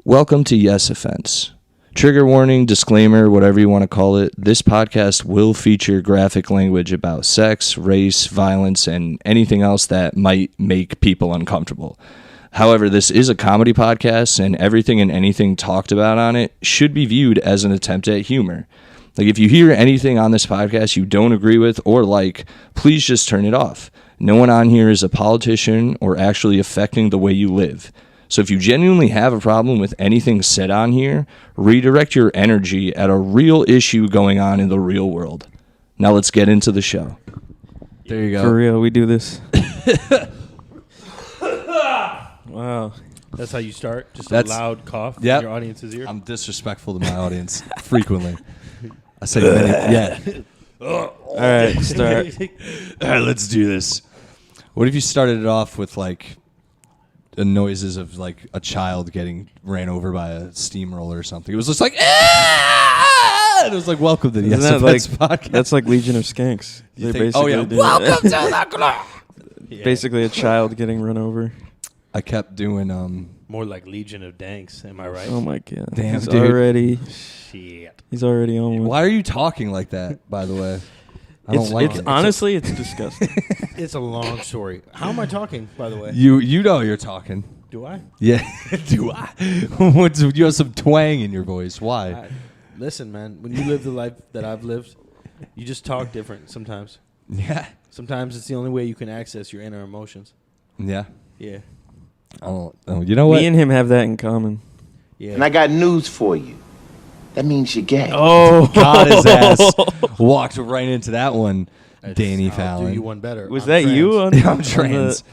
Welcome to Yes Offense. Trigger warning, disclaimer, whatever you want to call it. This podcast will feature graphic language about sex, race, violence, and anything else that might make people uncomfortable. However, this is a comedy podcast, and everything and anything talked about on it should be viewed as an attempt at humor. Like, if you hear anything on this podcast you don't agree with or like, please just turn it off. No one on here is a politician or actually affecting the way you live. So if you genuinely have a problem with anything said on here, redirect your energy at a real issue going on in the real world. Now let's get into the show. There you go. For real, we do this. Wow. That's how you start? Just That's, a loud cough in your audience's ear? I'm disrespectful to my audience frequently. I say many, yeah. All right, start. All right, let's do this. What if you started it off with like the noises of like a child getting ran over by a steamroller or something? It was just like, ah! It was like, welcome to the Yes Offense podcast. That's like Legion of Skanks. You think, oh yeah, welcome to the club. Yeah. Basically a child getting run over. I kept doing More like Legion of Danks, am I right? Oh my god. Damn, he's dude. already Shit. He's already on one. Why are you talking like that, by the way? I don't like it. Honestly, it's disgusting. It's a long story. How am I talking, by the way? You know you're talking. Do I? Yeah. Do I? You have some twang in your voice. Why? Listen, man, when you live the life that I've lived, you just talk different sometimes. Yeah. Sometimes it's the only way you can access your inner emotions. Yeah. Yeah. I don't know. You know what? Me and him have that in common. Yeah. And I got news for you. That means you're gay. Oh, God, his ass walked right into that one, Danny I'll Fallon. do you one better. was I'm that trans. you on? I'm trans.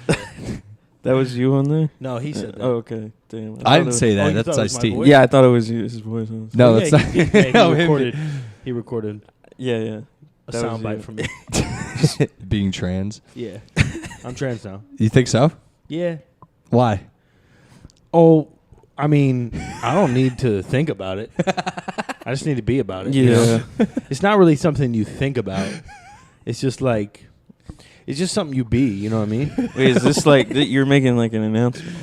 That was you on there? No, he said that. Oh, okay. Damn. I didn't say Oh, that. you That's thought it was my Ice-T. voice? Yeah, I thought it was you, his voice. No, Oh, that's yeah, not. he No, him recorded. He recorded Yeah. a That was soundbite you. from me. being trans. Yeah. I'm trans now. You think so? Yeah. Why? Oh, I mean, I don't need to think about it. I just need to be about it. you know? It's not really something you think about. It's just like, it's just something you be. You know what I mean? Wait, is this like you're making like an announcement?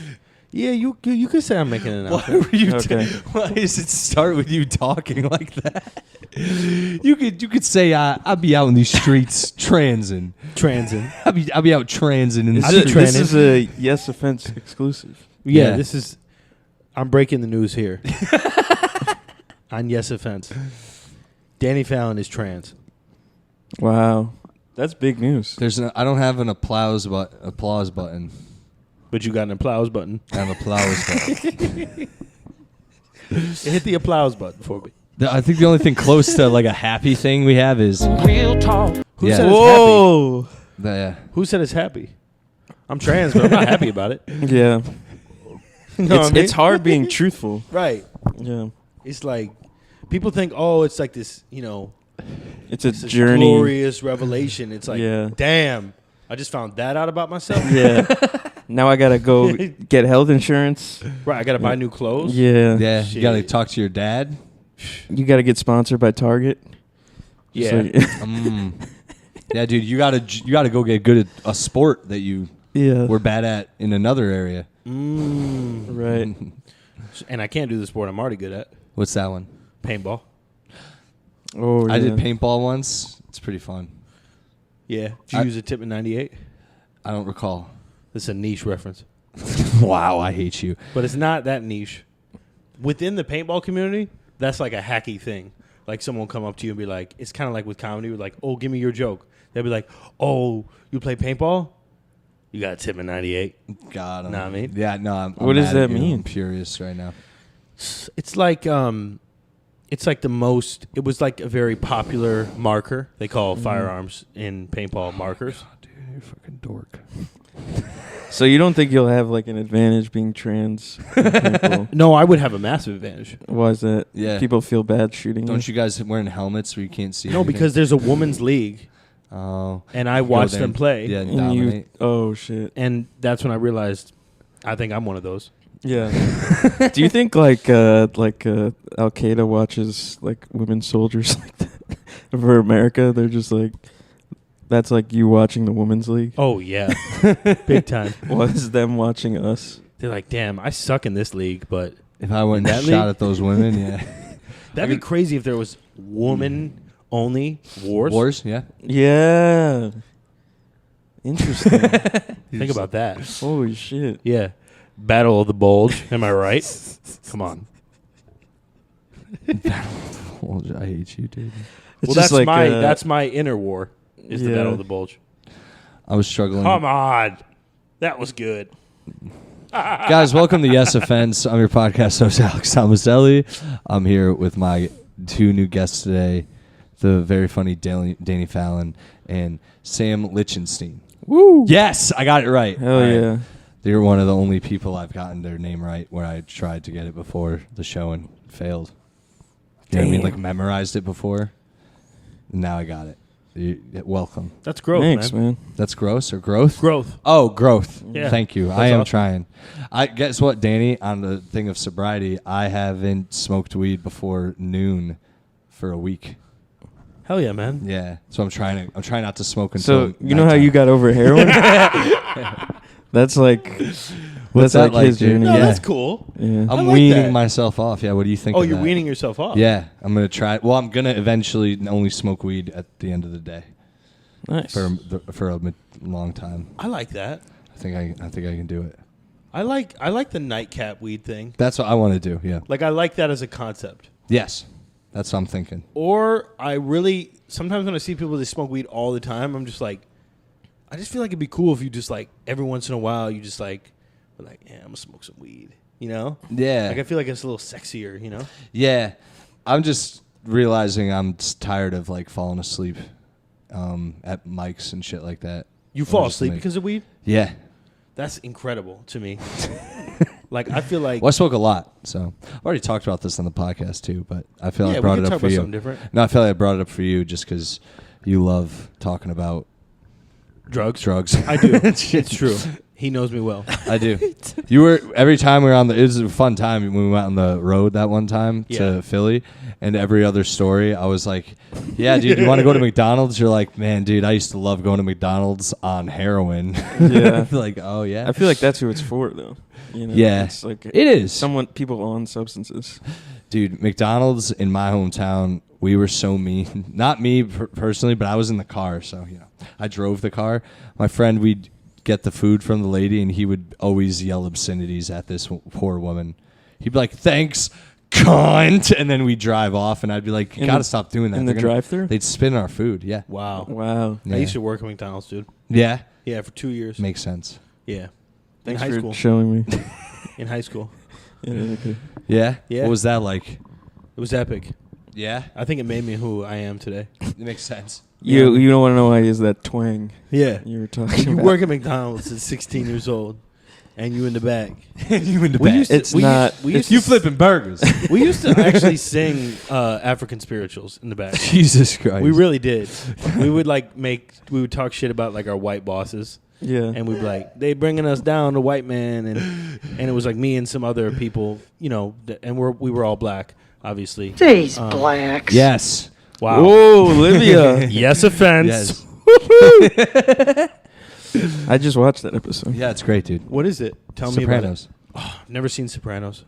Yeah, you could say I'm making an Why announcement. were you? Okay. Why does it start with you talking like that? You could say I'll be out in these streets transing. Transing. I'll be out transing. And This is a Yes Offense exclusive. Yeah, Yeah. this is. I'm breaking the news here. On Yes Offense. Danny Fallon is trans. Wow, that's big news. I don't have an applause button. But you got an applause button. I have an applause button. Hit the applause button for me. I think the only thing close to like a happy thing we have is Real talk. Who Yeah. said it's happy? Whoa. Who said it's happy? I'm trans, but I'm not happy about it. Yeah, You know what I mean? it's hard being truthful. Right. Yeah, It's like people think, oh, it's like this, you know, it's a it's this journey. glorious revelation. It's like, Yeah. damn, I just found that out about myself. Yeah. Now I gotta go get health insurance. Right, I got to buy new clothes. Yeah. yeah. You gotta Shit. talk to your dad. You gotta get sponsored by Target. Just Yeah. like- Yeah, dude. You gotta go get good at a sport that you yeah. were bad at in another area. Right. And I can't do the sport I'm already good at. What's that one? Paintball. Oh, I did yeah. paintball once. It's pretty fun. Yeah. Did you use a Tippin 98? I don't recall. This is a niche reference. Wow, I hate you. But it's not that niche. Within the paintball community, that's like a hacky thing. Like someone will come up to you and be like, it's kind of like with comedy, we're like, oh, give me your joke. They'll be like, oh, you play paintball? You got a Tippin 98. God. Know what I mean? Yeah, no. I'm What does mad at that you. mean? I'm furious right now. It's like the most, it was like a very popular marker. They call firearms in paintball markers. God, dude, you're a fucking dork. So you don't think you'll have like an advantage being trans? in paintball? No, I would have a massive advantage. Why is that? Yeah. People feel bad shooting. Don't you guys wearing helmets where you can't see? No, anything? because there's a women's league, Oh. and I Go watched there them play. Yeah, And dominate. oh shit. And that's when I realized I think I'm one of those. Yeah. Do you think like Al Qaeda watches like women soldiers like that for America? They're just like, that's like you watching the women's league. Oh, yeah. Big time. Was them watching us? They're like, damn, I suck in this league, but If I went and That shot league? at those women, yeah. That'd be crazy if there was woman only wars. Wars, yeah. Yeah. Interesting. Think about that. Holy shit. Yeah. Battle of the Bulge. Am I right? Come on. I hate you, dude. It's Well, just like that's my inner war. Is the Yeah. Battle of the Bulge. I was struggling. Come on. That was good. Guys, welcome to Yes Offense. I'm your podcast host, Alex Tomaselli. I'm here with my two new guests today, the very funny Danny Fallon and Sam Lichtenstein. Woo. Yes, I got it right. Hell All right. yeah. They're one of the only people I've gotten their name right where I tried to get it before the show and failed. You know what I mean? Damn. Like memorized it before. Now I got it. Welcome. That's growth, Thanks, man. That's gross or growth? Growth. Oh, growth. Yeah. Thank you. That's I am awesome. trying. I guess what, Danny, on the thing of sobriety, I haven't smoked weed before noon for a week. Hell yeah, man. Yeah. So I'm trying not to smoke until So, you know how you got over heroin? That's like What's that's that like like, his dude? journey. No, Yeah. that's cool. Yeah. I I'm like weaning that. myself off. Yeah, what do you think Oh, of you're that? weaning yourself off. Yeah, I'm going to try. Well, I'm going to eventually only smoke weed at the end of the day Nice. for a long time. I like that. I think I can do it. I like the nightcap weed thing. That's what I want to do. Yeah. Like, I like that as a concept. Yes. That's what I'm thinking. Or sometimes when I see people that smoke weed all the time, I'm just like, I just feel like it'd be cool if you just like every once in a while you just like, yeah, I'm gonna smoke some weed, you know? Yeah. Like I feel like it's a little sexier, you know? Yeah, I'm just realizing I'm just tired of like falling asleep at mics and shit like that. You Or fall just, asleep like- because of weed? Yeah. That's incredible to me. Like I feel like Well, I smoke a lot, so I've already talked about this on the podcast too. But I feel yeah, I we brought can it talk up for about you. something different. No, I feel like I brought it up for you just because you love talking about Drugs. drugs. I do. It's true. He knows me well. I do. You were every time we were on the. It was a fun time when we went on the road that one time Yeah. to Philly, and every other story I was like, "Yeah, dude, you want to go to McDonald's?" You're like, "Man, dude, I used to love going to McDonald's on heroin." Yeah. Like, oh yeah, I feel like that's who it's for, though. You know? Yeah. It's like it is. people on substances. Dude, McDonald's in my hometown, we were so mean. Not me personally, but I was in the car, so you know, I drove the car. My friend, we'd get the food from the lady, and he would always yell obscenities at this poor woman. He'd be like, "Thanks, cunt," and then we'd drive off, and I'd be like, "You In gotta the- stop doing that." in the They're gonna- drive-thru? They'd spin our food. Yeah, Wow. Wow. Yeah. I used to work at McDonald's, dude. yeah, Yeah, for 2 years. makes sense. Yeah. In Thanks high for school. showing me. In high school. Yeah, okay. Yeah, Yeah. What was that like? It was epic. Yeah, I think it made me who I am today. it makes sense. You don't want to know why he has that twang Yeah. you were talking You about. work at McDonald's at 16 years old, and you in the back. You in the We back. used to- It's we not- Used, we used You to, flipping burgers. We used to actually sing African spirituals in the back. Jesus Christ. We really did. We would we would talk shit about like our white bosses, Yeah. and we'd be like, they bringing us down, the white man, and it was like me and some other people, you know, and we were all black, obviously. These blacks. Yes. Wow. Whoa, Olivia. Yes, offense. Yes. I just watched that episode. Yeah, it's great, dude. What is it? Tell me about it. Sopranos. I've never seen Sopranos.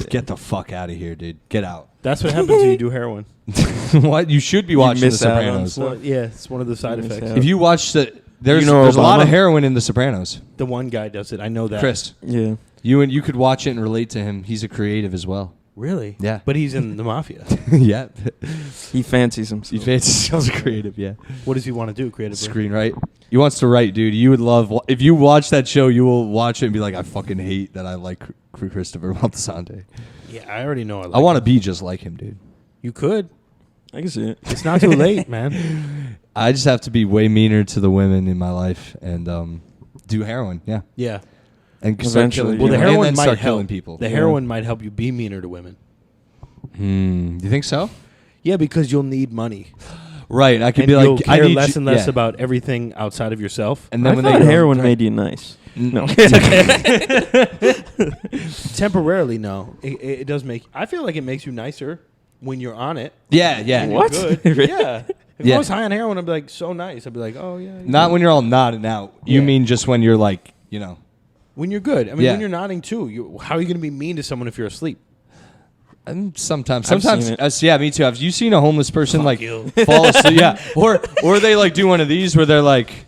Get the fuck out of here, dude. Get out. That's what happens when you do heroin. What? You should be watching The miss out on Sopranos. stuff. Yeah, it's one of the side You miss effects. out. If you watch there's You know there's a lot Obama? of heroin in The Sopranos. The one guy does it. I know that. Chris, Yeah. you could watch it and relate to him. He's a creative as well. Really? Yeah. But he's in the mafia. Yeah. He fancies He himself. fancies himself creative, yeah. What does he want to do creatively? Screenwrite. He wants to write, dude. You would love if you watch that show. You will watch it and be like, I fucking hate that I like Christopher Moltisanti. Yeah, I already know. I want to be just like him, dude. You could. I can see it. It's not too late, man. I just have to be way meaner to the women in my life and do heroin, yeah, Yeah. and start Eventually, killing Well, the people, and heroin then might start help. killing people. The Yeah. heroin might help you be meaner to women. Do you think so? Yeah, because you'll need money. Right. I could And be you'll like, care I need less you- and less yeah. about everything outside of yourself. And I then when thought they heroin made you nice. No. Temporarily, no. It does make... I feel like it makes you nicer when you're on it. Yeah, yeah. And What? You're good. Really? Yeah. If Yeah. I was high on heroin, I'd be like, so nice. I'd be like, oh, yeah. Not when you're all nodding out. You Yeah. mean just when you're like, you know. When you're good. I mean, Yeah. when you're nodding, too. How are you going to be mean to someone if you're asleep? Sometimes, I've seen it. yeah, me too. Have you seen a homeless person Fuck you. fall asleep? Yeah, or they like do one of these where they're like,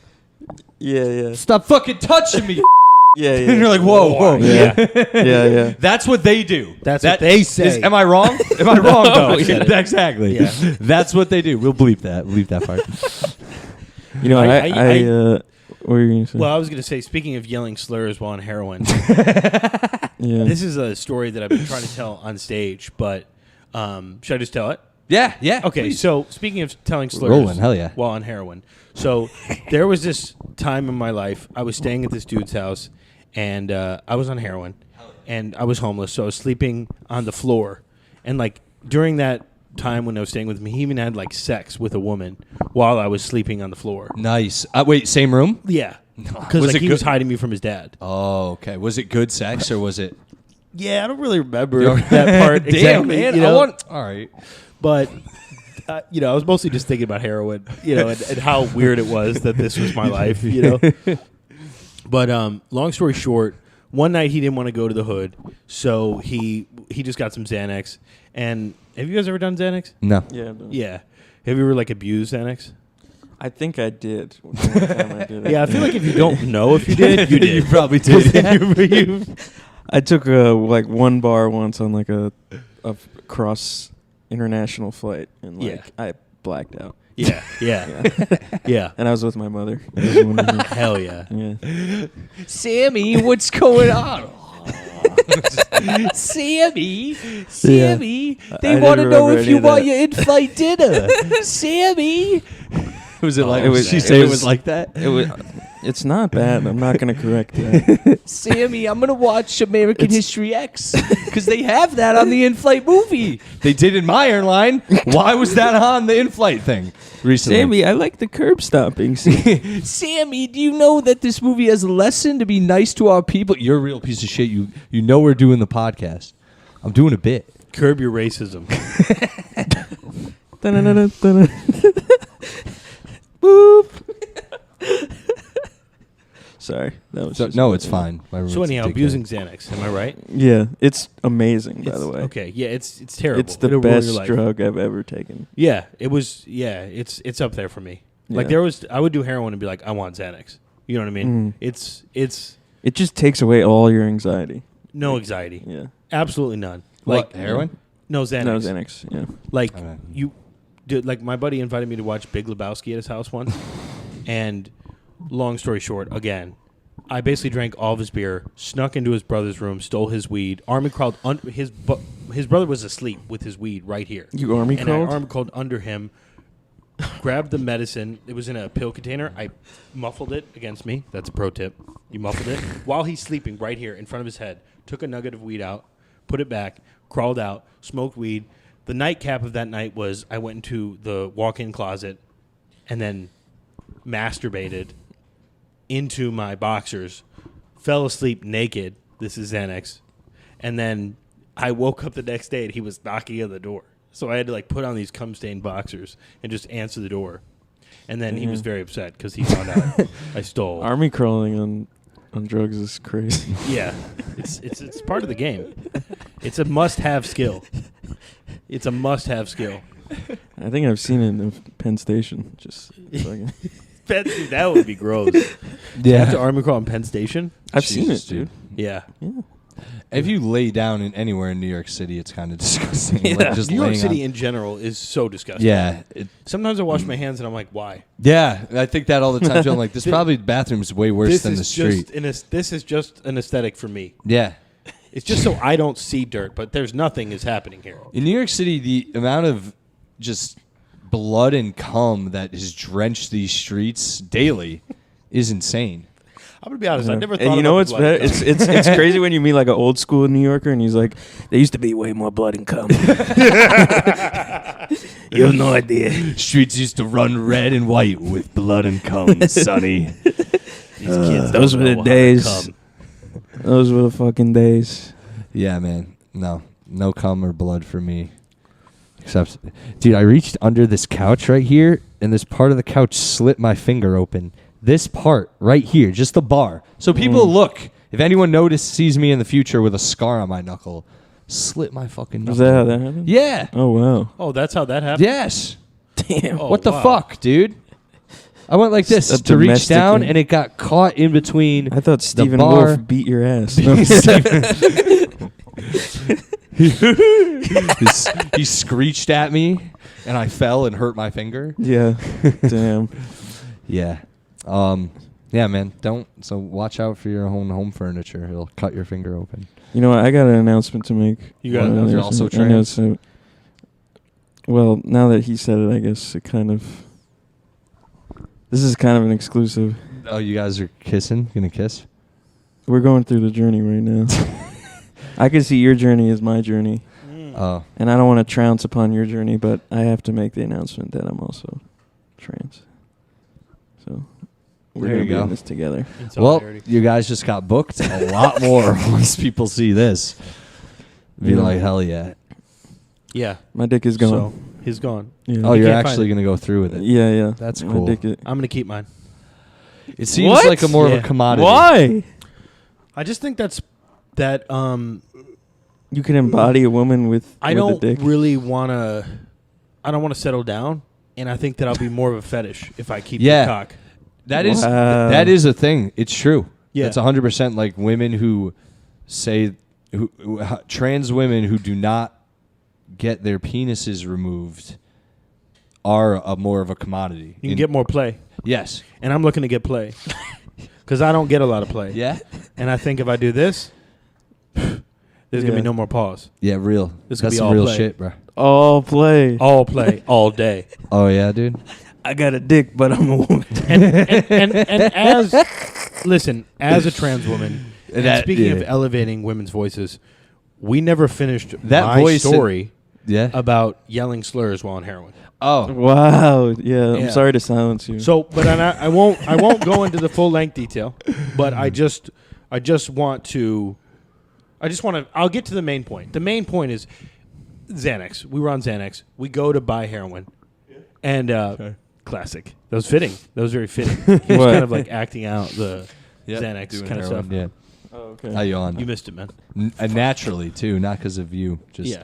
Yeah. "Stop fucking touching me," Yeah. and you're like, "Whoa." Yeah. Yeah. That's what they do. That's what they say. Am I wrong? Am I wrong though? I said it. Exactly. Yeah. That's what they do. We'll bleep that. Bleep that part. You know, I- what were you going to say? Well, I was going to say, speaking of yelling slurs while on heroin, yeah. this is a story that I've been trying to tell on stage, but should I just tell it? Yeah. Okay, please. so speaking of telling slurs Rolling, hell yeah. while on heroin. So there was this time in my life, I was staying at this dude's house, and I was on heroin, and I was homeless, so I was sleeping on the floor. And, like, during that time when I was staying with him, he even had, like, sex with a woman while I was sleeping on the floor. Nice. Wait, same room? Yeah. Because, Was like, it he good? was hiding me from his dad. Oh, okay. Was it good sex or was it? Yeah, I don't really remember that part exactly. Damn, man. You know? All right. But, I was mostly just thinking about heroin, and how weird it was that this was my life, But long story short, one night he didn't want to go to the hood, so he just got some Xanax. And have you guys ever done Xanax? No. Yeah. No. Yeah. Have you ever, like, abused Xanax? I think I did. One time I did it. Yeah, I feel like if you don't know if you did, you did. You probably did. I took like one bar once on like a cross international flight, and like I blacked out. Yeah. Yeah. And I was with my mother. It was wonderful. Hell yeah. Yeah. Sammy, what's going on? Sammy, they I want to didn't know remember if any you of want that. your in-flight dinner. Sammy. Was it like? It was- She it say it was- was like that. It was. It's not bad. I'm not going to correct that. Sammy, I'm gonna watch American History X because they have that on the in-flight movie. They did in my airline. Why was that on the in-flight thing recently? Sammy, I like the curb stomping scene. Sammy, do you know that this movie has a lesson to be nice to our people? You're a real piece of shit. You know we're doing the podcast. I'm doing a bit. Curb your racism. Boop. Sorry, that was just No, it's fine. My So roommate's a anyhow, dickhead. abusing Xanax. Am I right? Yeah, it's amazing. By the way, Okay. Yeah, it's terrible. it's the It'll ruin your best life. drug I've ever taken. Yeah, it was. Yeah, it's up there for me. Like Yeah. I would do heroin and be like, I want Xanax. You know what I mean? It's It just takes away all your anxiety. no anxiety. Yeah. Absolutely none. What, Like heroin? No Xanax. No Xanax. Yeah. Like Okay. like my buddy invited me to watch Big Lebowski at his house once, and long story short, again, I basically drank all of his beer, snuck into his brother's room, stole his weed, army crawled under his brother was asleep with his weed right here. You army and crawled? I army crawled under him, grabbed the medicine. It was in a pill container. I muffled it against me. That's a pro tip. You muffled it while he's sleeping right here in front of his head. Took a nugget of weed out, put it back, crawled out, smoked weed. The nightcap of that night was I went into the walk-in closet and then masturbated into my boxers, fell asleep naked. This is Xanax. And then I woke up the next day and he was knocking on the door. So I had to like put on these cum-stained boxers and just answer the door. And then he was very upset because he found out I stole. Army crawling on drugs is crazy. Yeah, it's part of the game. It's a must-have skill. It's a must-have skill. I think I've seen it in Penn Station. Just fucking. Dude, that would be gross. You have to army crawl in Penn Station? I've seen Jesus, it, dude. Yeah. If you lay down in anywhere in New York City, it's kind of disgusting. Yeah. Like just New York laying City on- in general is so disgusting. Yeah. Sometimes I wash my hands and I'm like, why? Yeah, I think that all the time. Too. I'm like, this probably bathroom is way worse than the street. This is just an aesthetic for me. Yeah. It's just so I don't see dirt, but there's nothing is happening here. In New York City, the amount of just blood and cum that has drenched these streets daily is insane. I'm gonna be honest. I never thought. And you know about what's better? It's crazy when you meet like an old school New Yorker and he's like, there used to be way more blood and cum. You have no idea. Streets used to run red and white with blood and cum, sonny. These kids those don't were the know how to days. cum. Those were the fucking days. Yeah, man. No cum or blood for me. Except, dude, I reached under this couch right here, and this part of the couch slit my finger open. This part right here, just the bar. So people look. If anyone sees me in the future with a scar on my knuckle, slit my fucking Was knuckle. that how that happened? Yeah. Oh, wow. Oh, that's how that happened? Yes. Damn. Oh, What the wow. fuck, dude? I went like this A to reach domestic down, thing. and it got caught in between. I thought Stephen bar- Wolf beat your ass. He screeched at me, and I fell and hurt my finger. Yeah. Damn. Yeah. Yeah, man. So watch out for your own home furniture. He'll cut your finger open. You know what? I got an announcement to make. You got an You're announcement? also I know, trans? so, well, now that he said it, I guess it kind of... This is kind of an exclusive. Oh, you guys are kissing? Gonna kiss? We're going through the journey right now. I can see your journey as my journey. Oh. And I don't want to trounce upon your journey, but I have to make the announcement that I'm also trans. So we're There going you to be in go. this together. In Well, solidarity. you guys just got booked a lot more once people see this. Be Yeah. like, hell yeah. Yeah. My dick is gone. So, he's gone. Yeah. Oh, You you're can't find actually it. going to go through with it. Yeah, yeah. That's My cool. dick is... I'm going to keep mine. It seems What? like a more of Yeah. a commodity. Why? I just think that You can embody a woman with I with don't a dick. really want to. I don't want to settle down, and I think that I'll be more of a fetish if I keep Yeah. the cock. That is Wow. that is a thing. It's true. Yeah. It's 100% like women who say trans women who do not get their penises removed are more of a commodity. You can get more play, Yes. and I'm looking to get play because I don't get a lot of play. Yeah. And I think if I do this, there's gonna Yeah. be no more pause. Yeah, real. This could That's be some all real play. shit, bro. All play. All play, all day. Oh yeah, dude. I got a dick, but I'm a woman. And as listen, as a trans woman, and That- speaking yeah. of elevating women's voices, we never finished That my voice story Yeah. about yelling slurs while on heroin. Oh. Wow. Yeah, Yeah. I'm sorry to silence you. So, but I won't go into the full length detail. But I just want to. I'll get to the main point. The main point is Xanax. We were on Xanax. We go to buy heroin, and classic. That was fitting. That was very fitting. He was What? kind of like acting out the Yep, Xanax doing kind of heroin, stuff. Yeah. Oh, okay. How you on? You missed it, man. Naturally too, not because of you. Just Yeah.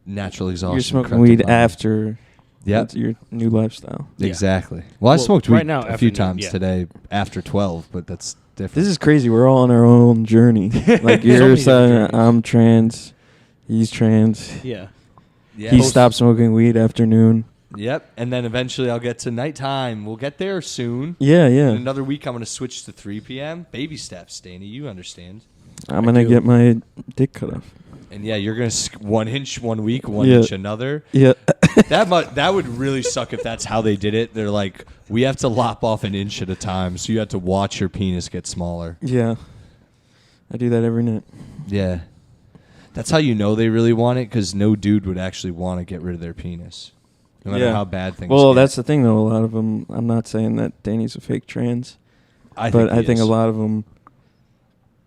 natural exhaustion. You're smoking crept weed upon me. after Yep. that's your new lifestyle. Yeah. Exactly. Well, I Well, smoked right weed now, a few afternoon, times yeah. today after 12, but that's different. This is crazy. We're all on our own journey. Like many you're different saying, journeys. I'm trans. He's trans. Yeah. yeah. He stopped smoking weed afternoon. Yep. And then eventually I'll get to nighttime. We'll get there soon. Yeah, In yeah. another week, I'm going to switch to 3 p.m. Baby steps, Danny. You understand. I'm gonna do. get my dick cut off. And yeah, you're going to 1 inch 1 week, 1 Yeah. inch another. Yeah. That would really suck if that's how they did it. They're like, we have to lop off an inch at a time, so you have to watch your penis get smaller. Yeah. I do that every night. Yeah. That's how you know they really want it, because no dude would actually want to get rid of their penis. No matter Yeah. how bad things Well, get. that's the thing, though. A lot of them. I'm not saying that Danny's a fake trans, but I think a lot of them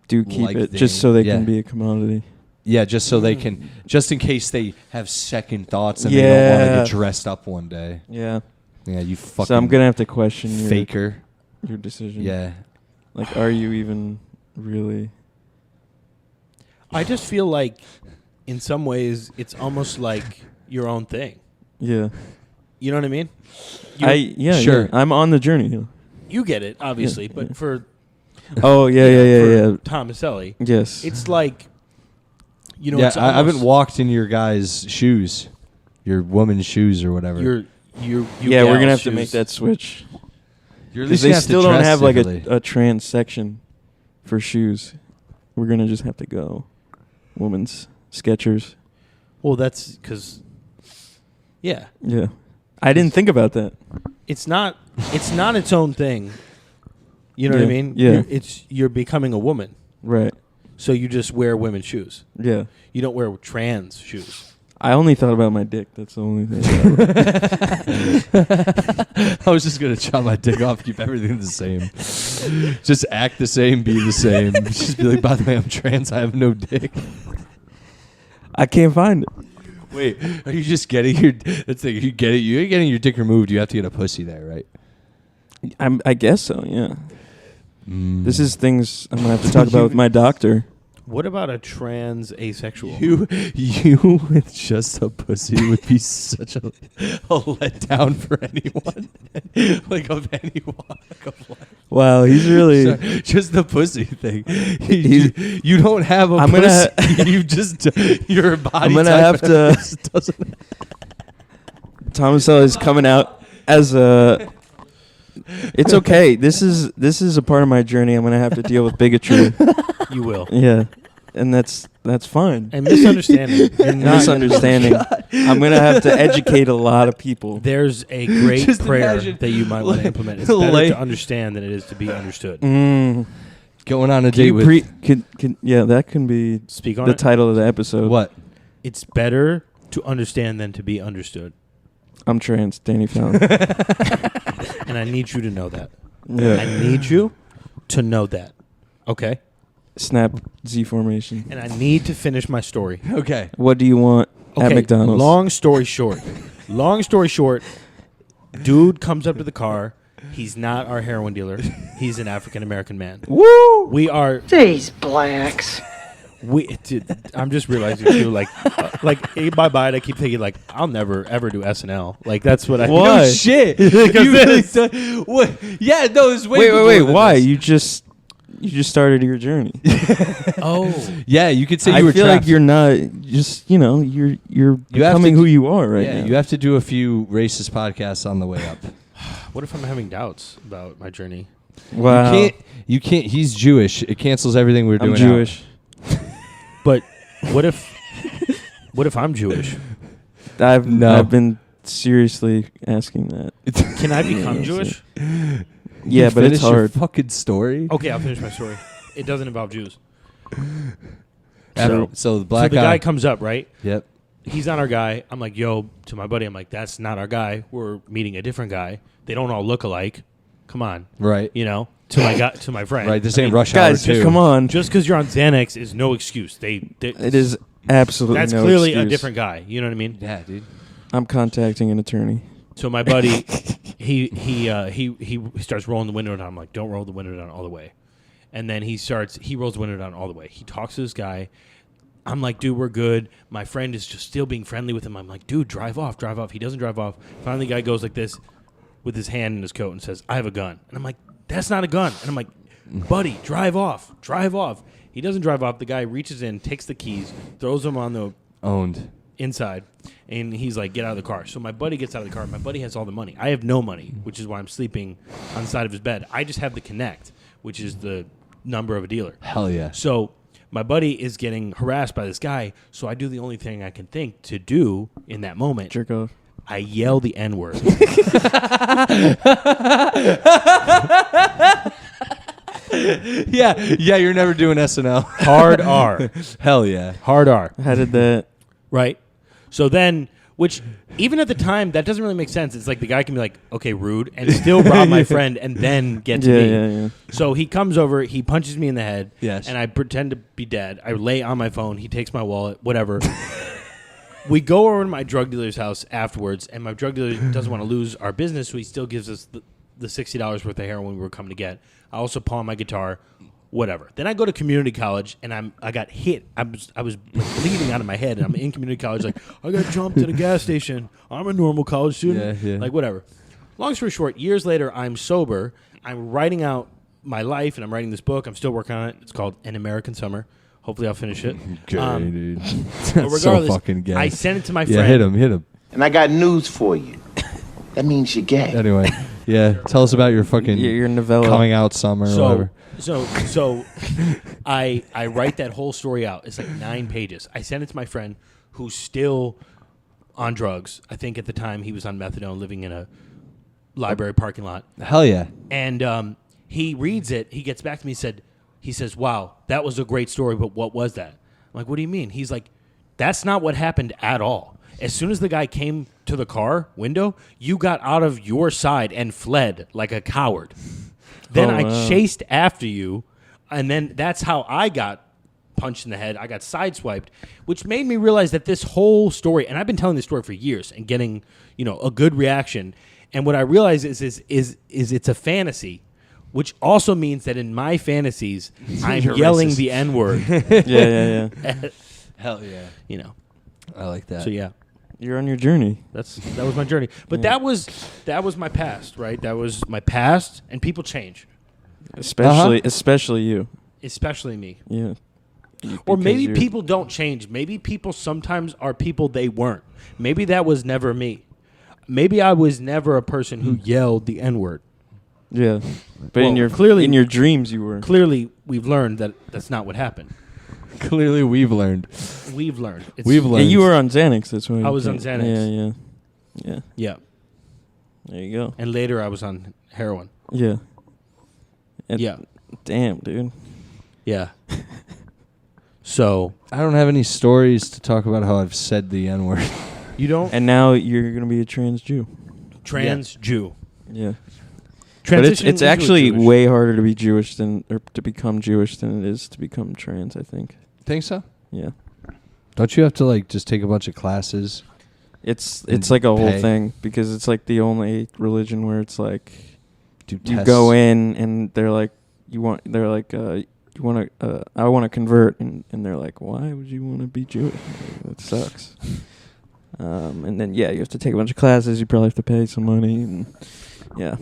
do keep Like it just so they yeah. can be a commodity. Yeah, just so they can, just in case they have second thoughts and they don't want to Yeah. get dressed up one day. Yeah. Yeah, you fucking So I'm gonna have to question faker. your decision. Yeah. Like, are you even really? I just feel like, in some ways, it's almost like your own thing. Yeah. You know what I mean? Yeah. Sure. Yeah. I'm on the journey. You get it, obviously, but yeah. for Oh yeah, yeah, for yeah, yeah. Tomaselli, Yes. it's like, you know, yeah, it's I haven't almost- walked in your guys' shoes, your woman's shoes or whatever. You yeah, we're gonna have gal's to make shoes. that switch. You're at Because least they gonna have to still don't dress have like differently. a trans section for shoes. We're gonna just have to go women's Skechers. Well, that's because, yeah, Yeah. I didn't think about that. it's not its own thing. You know what I Yeah, mean? yeah. You're becoming a woman, Right. so you just wear women's shoes. Yeah. You don't wear trans shoes. I only thought about my dick. That's the only thing. I was just gonna chop my dick off, keep everything the same. Just act the same, be the same. Just be like, by the way, I'm trans. I have no dick. I can't find it. Wait, are you just getting your? That's the you get it. You're getting your dick removed. You have to get a pussy there, right? I guess so. Yeah. Mm. This is things I'm gonna have to talk about with my doctor. What about a trans asexual? You with just a pussy would be such a letdown for anyone. Like of any walk of life. Wow, he's really. So, just the pussy thing. You don't have a I'm pussy. gonna You just your body. I'm gonna type have to. doesn't. Tomasello is coming out as a. It's okay. This is a part of my journey. I'm gonna have to deal with bigotry. You will. Yeah, and that's fine. And misunderstanding. You're not Misunderstanding. I'm gonna have to educate a lot of people. There's a great Just prayer imagine- that you might want to implement. It's better to understand than it is to be understood. Mm. Going on a Can date you with yeah, that can be Speak on the it. title of the episode. what? It's better to understand than to be understood. I'm trans, Danny Fallon. And I need you to know that. I Yeah. need you to know that. Okay? Snap Z formation. And I need to finish my story. Okay. What do you want at Okay, McDonald's? long story short, dude comes up to the car. He's not our heroin dealer. He's an African American man. Woo! We are. These blacks. Dude, I'm just realizing too. Like in my mind, I keep thinking like I'll never ever do SNL. Like that's what I. Why? No shit. You really what? Yeah. No. It's way. Wait. before than Why? this. You just started your journey. Oh, Yeah. You could say I you were feel trapped. like you're not just you're You have becoming to- who you are right yeah. now. You have to do a few racist podcasts on the way up. what if I'm having doubts about my journey? Wow. You can't. He's Jewish. It cancels everything we're doing. I'm Jewish. But what if I'm Jewish? No. I've been seriously asking that. Can I become Yeah, Jewish? Yeah, but it's Finish your hard. fucking story. Okay, I'll finish my story. It doesn't involve Jews. So the black so the guy comes up, right? Yep. He's not our guy. I'm like, yo, to my buddy, I'm like, that's not our guy. We're meeting a different guy. They don't all look alike. Come on, Right. you know. To my friend. Right. This I ain't mean, rush hour Guys, too. come on. Just because you're on Xanax is no excuse. It is absolutely That's no clearly a excuse. different guy. You know what I mean? Yeah, dude. I'm contacting an attorney. So my buddy, he starts rolling the window down. I'm like, don't roll the window down all the way. And then he rolls the window down all the way. He talks to this guy. I'm like, dude, we're good. My friend is just still being friendly with him. I'm like, dude, drive off. He doesn't drive off. Finally, the guy goes like this with his hand in his coat and says, I have a gun. And I'm like, that's not a gun. And I'm like, buddy, drive off. He doesn't drive off. The guy reaches in, takes the keys, throws them on the Owned. inside, and he's like, get out of the car. So my buddy gets out of the car. My buddy has all the money. I have no money, which is why I'm sleeping on the side of his bed. I just have the Connect, which is the number of a dealer. Hell yeah. So my buddy is getting harassed by this guy, so I do the only thing I can think to do in that moment. Jerk off. I yell the N-word. Yeah. You're never doing SNL. Hard R. Hell yeah. Hard R. How did that? Right? So then, which even at the time, that doesn't really make sense. It's like the guy can be like, okay, rude, and still rob my friend and then get to me. Yeah. So he comes over, he punches me in the head, Yes. and I pretend to be dead. I lay on my phone, he takes my wallet, whatever. We go over to my drug dealer's house afterwards, and my drug dealer doesn't want to lose our business, so he still gives us the $60 worth of heroin we were coming to get. I also pawn my guitar, whatever. Then I go to community college, and I got hit. I was like bleeding out of my head, and I'm in community college like, I got jumped at a gas station. I'm a normal college student. Yeah. Like, whatever. Long story short, years later, I'm sober. I'm writing out my life, and I'm writing this book. I'm still working on it. It's called An American Summer. Hopefully, I'll finish it. Gay, dude. But That's so regardless, fucking gay. I sent it to my friend. Yeah, hit him. And I got news for you. That means you're gay. Anyway, yeah. Tell us about your fucking Your novella. coming out summer or whatever. So I write that whole story out. It's like 9 pages. I send it to my friend who's still on drugs. I think at the time he was on methadone, living in a library parking lot. Hell yeah. And he reads it. He gets back to me. He says, wow, that was a great story, but what was that? I'm like, what do you mean? He's like, that's not what happened at all. As soon as the guy came to the car window, you got out of your side and fled like a coward. Then I chased after you, and then that's how I got punched in the head. I got sideswiped, which made me realize that this whole story, and I've been telling this story for years and getting, a good reaction. And what I realized is it's a fantasy which also means that in my fantasies, I'm You're yelling racist. the N-word. Yeah. Hell yeah. You know. I like that. So yeah, You're on your journey. that was my journey. But that was my past, right? That was my past, and people change, Especially you. especially me. Yeah. Or Because maybe you're- people don't change. Maybe people sometimes are people they weren't. Maybe that was never me. Maybe I was never a person who yelled the N-word. Yeah. But Well, in your clearly- in your dreams you were. Clearly, we've learned that that's not what happened. Clearly, we've learned. We've learned. We've Yeah, learned. you were on Xanax. That's why. I was on can't- Xanax. Yeah. Yeah. There you go. And later I was on heroin. Yeah. And Yeah. Damn, dude. Yeah. So, I don't have any stories to talk about how I've said the N word. you don't... And now you're gonna be a trans Jew. Trans Jew. Yeah. But it's Transitioning into a actually Jewish. way harder to be Jewish than or to become Jewish than it is to become trans. I think. Think so? Yeah. Don't you have to like just take a bunch of classes? It's And like a whole pay. thing because it's like the only religion where it's like Do you tests? go in and they're like you want to I want to convert and they're like why would you want to be Jewish? That sucks. And then you have to take a bunch of classes. You probably have to pay some money and yeah.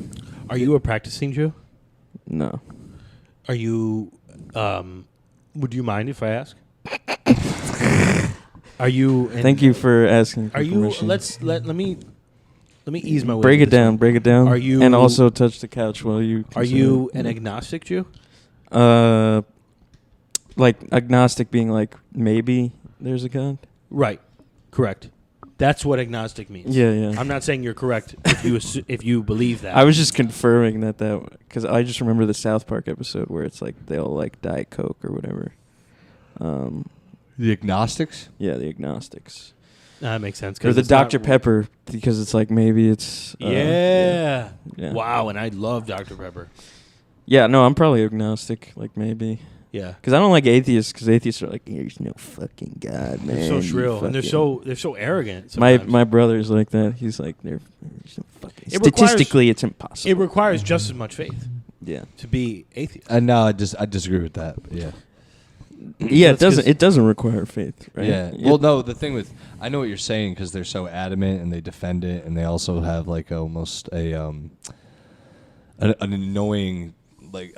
Are you a practicing Jew? No. Are you... would you mind if I ask? Are you... Thank you for asking. For Are you... permission. Let me ease my way. break into it this down. one. Break it down. Are you- and also touch the couch while you? Are consider you it. an agnostic Jew? Like agnostic being like maybe there's a God. Right. Correct. That's what agnostic means. Yeah. I'm not saying you're correct if you believe that. I was just confirming that because I just remember the South Park episode where it's like they all like Diet Coke or whatever. The agnostics? Yeah, the agnostics That makes sense. or the it's not- Dr Pepper because it's like maybe it's Yeah. Yeah. Wow, and I love Dr. Pepper. Yeah, no, I'm probably agnostic. Like maybe. Yeah. Because I don't like atheists. Because atheists are like, there's no fucking God, man. They're so you shrill and they're fucking-" so arrogant. My sometimes. brother's like that. He's like, there's no fucking. It requires- Statistically, it's impossible. It requires just as much faith Yeah. to be atheist. No, I disagree with that. But yeah. Yeah, That's 'cause- it doesn't require faith, right? Yeah. Well, no, the thing with I know what you're saying because they're so adamant and they defend it and they also have like almost an annoying like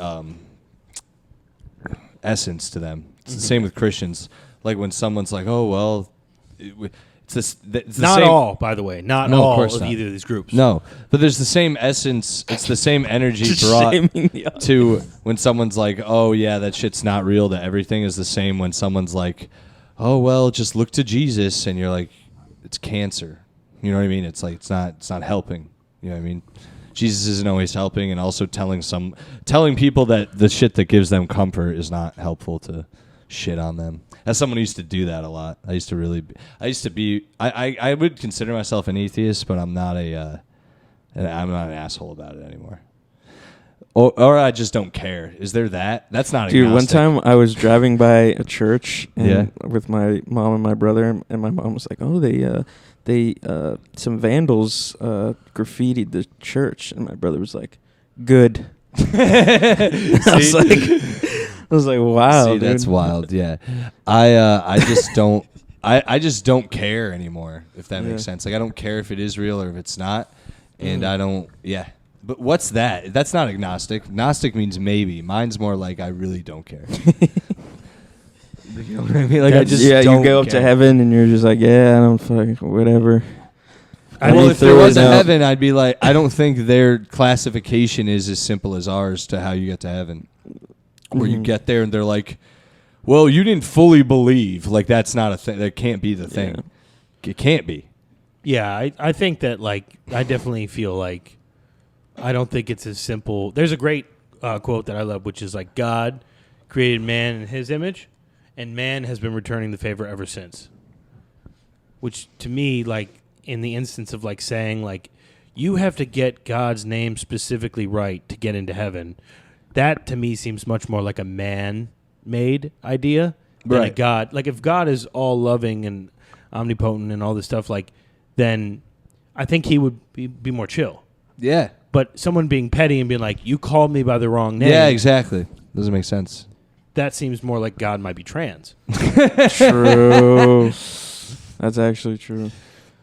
essence to them. It's the same with Christians. Like when someone's like, "Oh well," it's the Not same, all, by the way. Not No, of all course of not. either of these groups. No, but there's the same essence. It's the same energy Just brought shaming the other. to when someone's like, "Oh yeah, that shit's not real." That everything is the same when someone's like, "Oh well, just look to Jesus," and you're like, "It's cancer." You know what I mean? It's like it's not helping. You know what I mean? Jesus isn't always helping, and also telling people that the shit that gives them comfort is not helpful to shit on them. As someone who used to do that a lot, I would consider myself an atheist, but I'm not an asshole about it anymore. Or I just don't care. Is there that? That's not Dude, agnostic. one time I was driving by a church Yeah. with my mom and my brother, and my mom was like, "Oh, they some vandals graffitied the church," and my brother was like, "Good." I was like, "Wow, See, dude. that's wild. Yeah, I just don't. I just don't care anymore. If that makes Yeah. sense. Like I don't care if it is real or if it's not, and I don't. Yeah. But what's that? That's not agnostic. Gnostic means maybe. Mine's more like I really don't care. You know what I mean? Like I just you don't go up to care. heaven and you're just like, yeah, I don't fucking whatever. Well, if there throw was it a out. heaven, I'd be like, I don't think their classification is as simple as ours to how you get to heaven. Where you Mhm. get there and they're like, well, you didn't fully believe. Like, that's not a thing. That can't be the thing. It can't be. Yeah, I think that, like, I definitely feel like I don't think it's as simple. There's a great quote that I love, which is like, God created man in his image, and man has been returning the favor ever since. Which, to me, like, in the instance of, like, saying, like, you have to get God's name specifically right to get into heaven, that, to me, seems much more like a man-made idea than a Right. God. Like, if God is all-loving and omnipotent and all this stuff, like, then I think he would be more chill. Yeah. But someone being petty and being like, you called me by the wrong name. Yeah, exactly. Doesn't make sense. That seems more like God might be trans. True. That's actually true.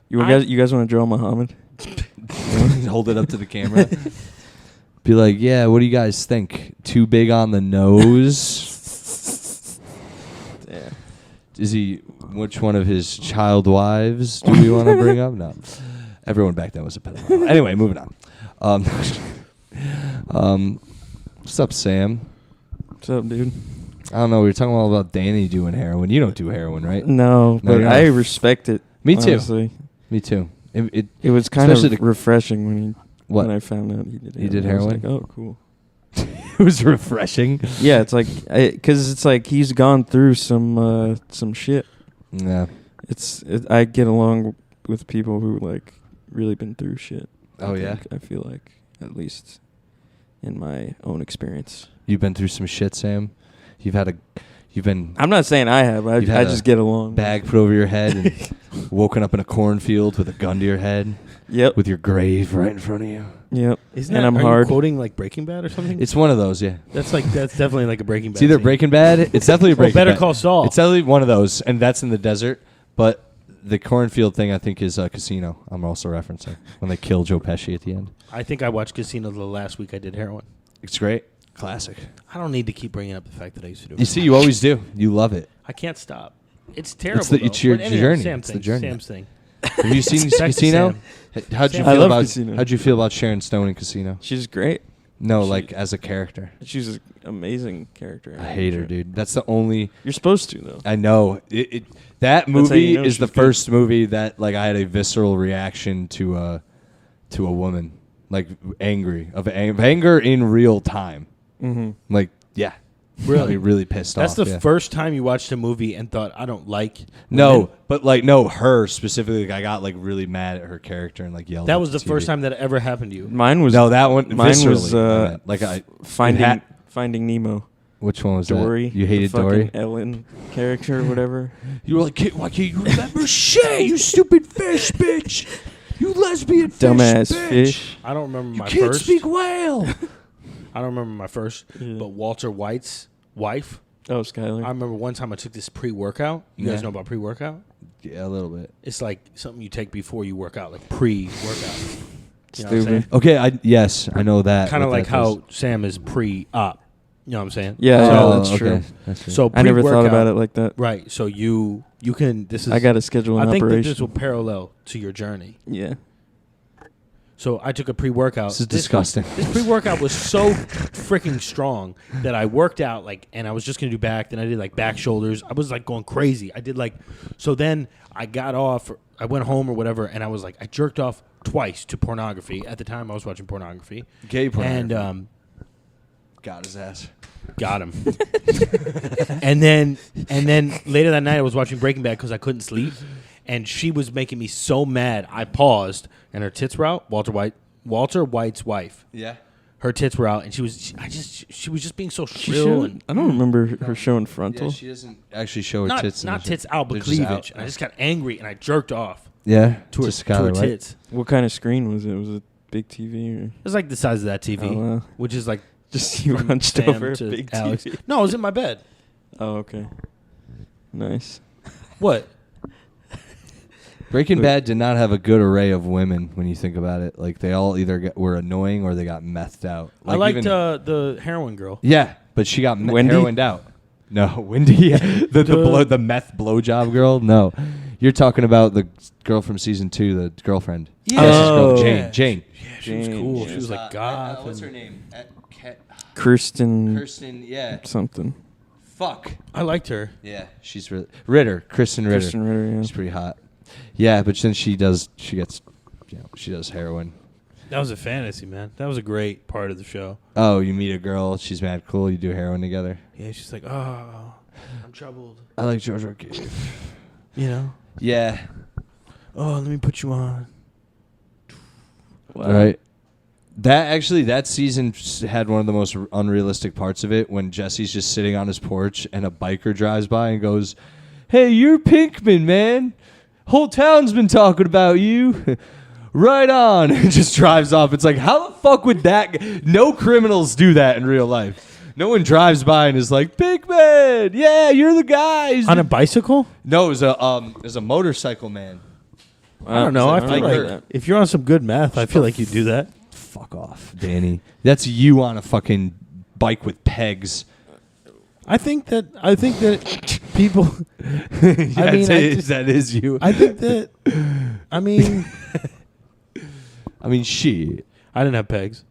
You guys want to draw Muhammad? Hold it up to the camera. Be like, yeah, what do you guys think? Too big on the nose? Yeah. Is he, which one of his child wives do we want to bring up? No. Everyone back then was a pedophile. Anyway, moving on. What's up, Sam? What's up, dude? I don't know. We were talking all about Danny doing heroin. You don't do heroin, right? No, but you're I not. respect it. Me too. Honestly. Me too. It was kind of especially refreshing What? when I found out he did heroin. He did I was heroin? like, oh, cool. it was refreshing. Yeah, it's like, because it's like he's gone through some shit. Yeah. I get along with people who like really been through shit. Oh, yeah? I feel like, at least in my own experience. You've been through some shit, Sam. You've been I'm not saying I have. I You've had just a get along. bag put over your head and woken up in a cornfield with a gun to your head. Yep. With your grave right in front of you. Yep. Isn't and that, I'm are hard. you quoting like Breaking Bad or something? It's one of those, yeah. That's definitely like a Breaking Bad. It's either scene. Breaking Bad. It's definitely a Breaking Better Bad. Call Saul. It's definitely one of those, and that's in the desert. But the cornfield thing, I think, is Casino. I'm also referencing when they kill Joe Pesci at the end. I think I watched Casino the last week I did heroin. It's great. Classic. I don't need to keep bringing up the fact that I used to do it. You see, you always do. You love it. I can't stop. It's terrible. It's your But anyway, journey. Sam It's the thing, journey. Sam's thing. Have you seen Back to Casino? Sam. How'd you Sam. feel I love about Casino. How'd you feel about Sharon Stone in Casino? She's great. No, She- like as a character. She's an amazing character. I hate her, dude. That's the only. You're supposed to, though. I know that how movie you know is the she's good. first movie that like I had a visceral reaction to a woman, like anger in real time. Mm-hmm. Like, yeah, Really? really pissed That's off. the yeah. first time you watched a movie and thought, I don't like No, women. but like no, her specifically. Like, I got like really mad at her character and like yelled. That at was the TV. first time that ever happened to you. Mine was No, that one. Mine was viscerally, I meant. Like I Finding Nemo. Which one was Dory. that? You hated the fucking Dory. Ellen character or whatever. You were like, why can't you remember shit? You stupid fish, bitch. You lesbian fish, Dumbass bitch. fish. I don't remember You my can't first. speak whale. I don't remember my first, Yeah. but Walter White's wife. Oh, Skylar. I remember one time I took this pre-workout. You Yeah. guys know about pre-workout? Yeah, a little bit. It's like something you take before you work out, like pre-workout. You know what I'm Stupid. saying? Okay, I know that. Kind of what like that how is. Sam is pre-op. You know what I'm saying? Yeah, So- yeah, that's true. Okay. That's true. So I never thought pre-workout- about it like that. Right. So you can. This is. I got to schedule an I think that operation. this will parallel to your journey. Yeah. So I took a pre-workout. This is disgusting. This pre-workout was so freaking strong that I worked out and I was just gonna do back. Then I did like back, shoulders. I was like going crazy. I did like, so then I got off. I went home or whatever, and I was like, I jerked off twice to pornography. At the time, I was watching pornography. Gay pornography. And got his ass. got him. and then later that night, I was watching Breaking Bad because I couldn't sleep, and she was making me so mad. I paused, and her tits were out. Walter White's wife. Yeah. Her tits were out, and she was just being so shrill and I don't remember her showing frontal. Yeah, she doesn't actually show her tits. not tits out, but They're just cleavage. out. And I just got angry, and I jerked off Yeah. to her Just Skylar White. tits. What kind of screen was it? Was it big TV or It was like the size of that TV, Oh, wow. which is like just you from hunched Sam over a to big Alex. TV? No, it was in my bed. Oh, okay. Nice. What? Breaking Bad did not have a good array of women when you think about it. Like they all either were annoying or they got methed out. I liked even- the heroin girl. Yeah, but she got Wendy? heroined out. No, Wendy. Yeah. the meth blowjob girl. No, you're talking about the girl from season 2, the girlfriend. Yeah. Jess's girl, Oh. Jane. Yeah, she was Jane, cool. yeah. She was like goth. what's and- her name? Kirsten Kirsten. Yeah. something. Fuck. I liked her. Yeah, she's really Ritter. Kristen Ritter. Kristen Ritter, yeah. She's pretty hot. Yeah, but then she does heroin. That was a fantasy, man. That was a great part of the show. Oh, you meet a girl, she's mad cool, you do heroin together. Yeah, she's like, oh, I'm troubled. I like Jojo Cave. You know? Yeah. Oh, let me put you on. Wow. All right. That season had one of the most unrealistic parts of it when Jesse's just sitting on his porch and a biker drives by and goes, "Hey, you're Pinkman, man. Whole town's been talking about you. right on, and just drives off. It's like, how the fuck would that? No criminals do that in real life. No one drives by and is like, big man, yeah, you're the guy. On a bicycle? No, it was a motorcycle man. I don't know. I like feel like that. if you're on some good math, I feel like you do that. Fuck off, Danny. That's you on a fucking bike with pegs. I think that people. That is you. I think that. I mean, shit. I didn't have pegs.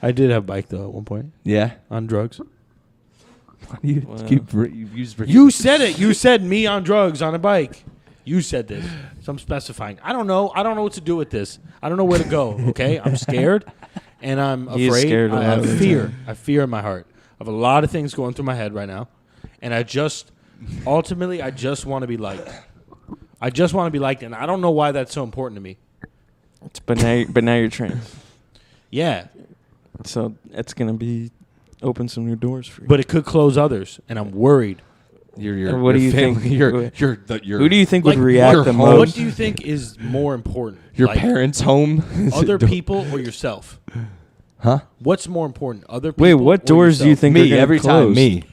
I did have a bike though at one point Yeah. on drugs. Why do you You said it. You said me on drugs on a bike. You said this. So I'm specifying. I don't know. I don't know what to do with this. I don't know where to go. Okay, I'm scared, and I'm He is afraid. scared a I lot have of the fear. time. I have fear in my heart. I have a lot of things going through my head right now, and ultimately, I just want to be liked. I just want to be liked, and I don't know why that's so important to me. But now you're trans. Yeah, So it's going to be open some new doors for you. but it could close others, and I'm worried. What do you think? Who do you think would Like, react what- the What most? do you think is more important? Your Like, parents' home? other people or yourself? Huh? What's more important, other people? Wait, what or doors do you yourself? think are Me, gonna every close? time, me.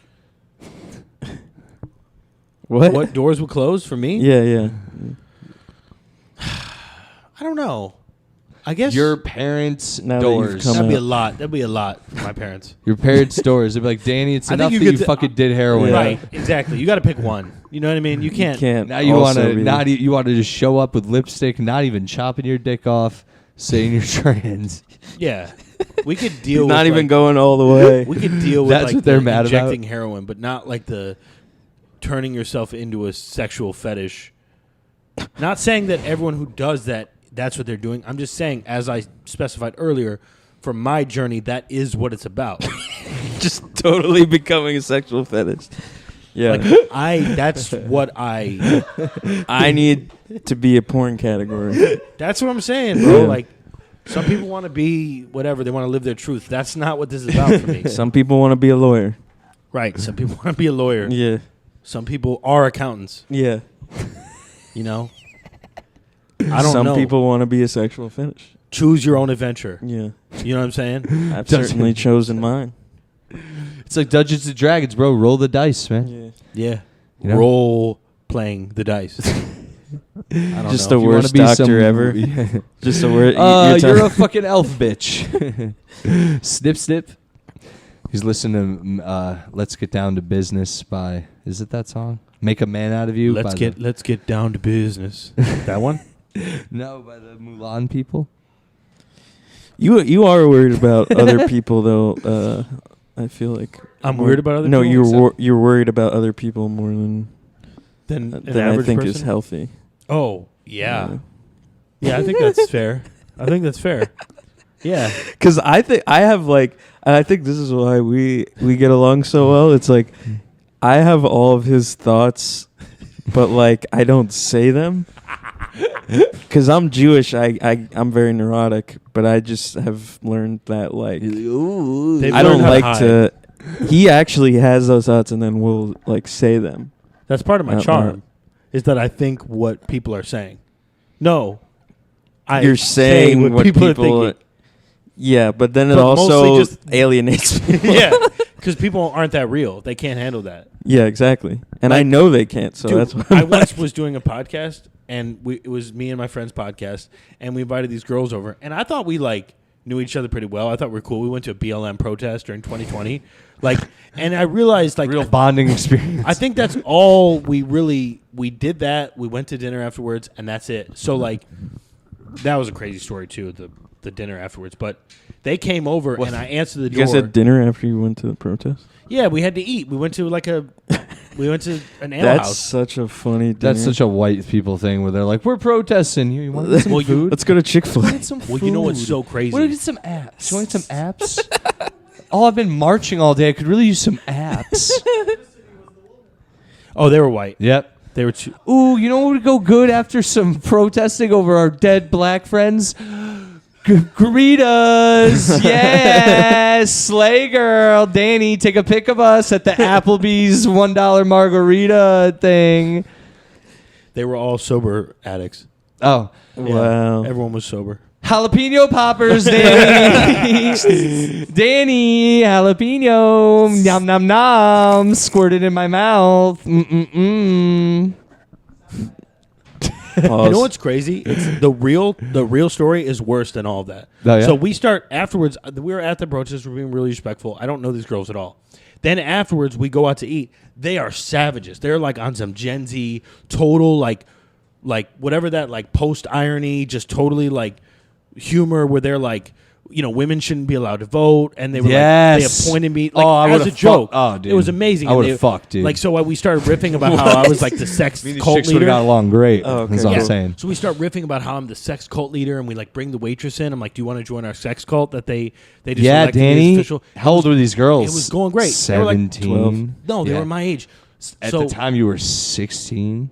What? What doors would close for me? Yeah. I don't know. I guess Your parents' Now that you've doors. come that'd be a out. lot. That'd be a lot for my parents. Your parents' doors. They'd be like, Danny, it's I enough think that you you get to- fucking did heroin. Yeah. Right, exactly. You got to pick one. You know what I mean? You can't. Now you want also to be- you want to just show up with lipstick, not even chopping your dick off, saying you're trans. Yeah, we could deal. Not with even like, going all the way. We could deal with That's like what they're the mad about? injecting heroin, but not like the turning yourself into a sexual fetish. Not saying that everyone who does that, that's what they're doing. I'm just saying, as I specified earlier, for my journey, that is what it's about. Just totally becoming a sexual fetish. Yeah. That's what I. I need to be a porn category. That's what I'm saying, bro. Yeah. Like, some people want to be whatever. They want to live their truth. That's not what this is about for me. Some people want to be a lawyer. Right. Some people want to be a lawyer. Yeah. Some people are accountants. Yeah. You know? I don't Some know. people want to be a sexual fetish. Choose your own adventure. Yeah. You know what I'm saying? I've certainly chosen mine. It's like Dungeons and Dragons, bro. Roll the dice, man. Yeah. Yeah. You know? Role playing the dice. I don't Just know. the If you wanna worst be doctor some- ever. Yeah. Just the worst. You're a fucking elf bitch. Snip, snip. He's listening to "Let's Get Down to Business" by, is it that song? "Make a Man Out of You"? Let's get down to business. That one? No, by the Mulan people. You are worried about other people though. I feel like I'm worried about other no, people? you're worried about other people more than Than an I average think person? is healthy. Oh, yeah. Yeah, I think that's fair. I think that's fair. Yeah. Because I think I have like, and I think this is why we get along so well. It's like I have all of his thoughts, but like I don't say them. Because I'm Jewish, I'm very neurotic, but I just have learned that like They've I don't learned how like hide. to. He actually has those thoughts and then will like say them. That's part of my Out charm, loud. is that I think what people are saying. No. You're say saying what people are people. thinking. Yeah, but then it But mostly also just- alienates people. Yeah, because people aren't that real. They can't handle that. Yeah, exactly. And I Like, know they can't, so Dude, that's why I once was doing a podcast, and it was me and my friend's podcast, and we invited these girls over, and I thought we like knew each other pretty well. I thought we were cool. We went to a BLM protest during 2020, and I realized like Real bonding experience. I think that's all we did that. We went to dinner afterwards, and that's it. So like that was a crazy story too. The dinner afterwards, but they came over and I answered the You door. guys had dinner after you went to the protest? Yeah, we had to eat. We went to an ale That's house. such a funny dinner. That's such a white people thing where they're like, "We're protesting. You want to get some Well, food? Let's go to Chick-fil-A. Get some Well, you know what's food. so crazy? Want to get some apps? You want some apps? Oh, I've been marching all day. I could really use some apps. Oh, they were white. Yep. They were. Ooh, you know what would go good after some protesting over our dead black friends? Garitas. Yes. Slay girl. Danny, take a pic of us at the Applebee's $1 margarita thing. They were all sober addicts. Oh, Wow. Everyone was sober. jalapeno poppers, Danny. Danny, jalapeno. Nom nom nom. Squirted in my mouth. You know what's crazy? It's the real story is worse than all of that. Oh, yeah? So we start afterwards. We were at the protest. We're being really respectful. I don't know these girls at all. Then afterwards, we go out to eat. They are savages. They're like on some Gen Z, total like whatever that like post irony, just totally like humor where they're like, you know, women shouldn't be allowed to vote, and they were like, they appointed me like I as a joke. Oh, dude, it was amazing. I would have fucked, dude. Like, so we started riffing about how I was like the sex Me and these cult chicks would have leader. got along great. Oh, okay. That's all Yeah. I'm saying. So we start riffing about how I'm the sex cult leader, and we like bring the waitress in. I'm like, "Do you want to join our sex cult?" That they just Yeah, elected me as Danny. official. How old were these girls? It was going great. They were like 17. No, they Yeah. were my age. At So, the time, you were 16.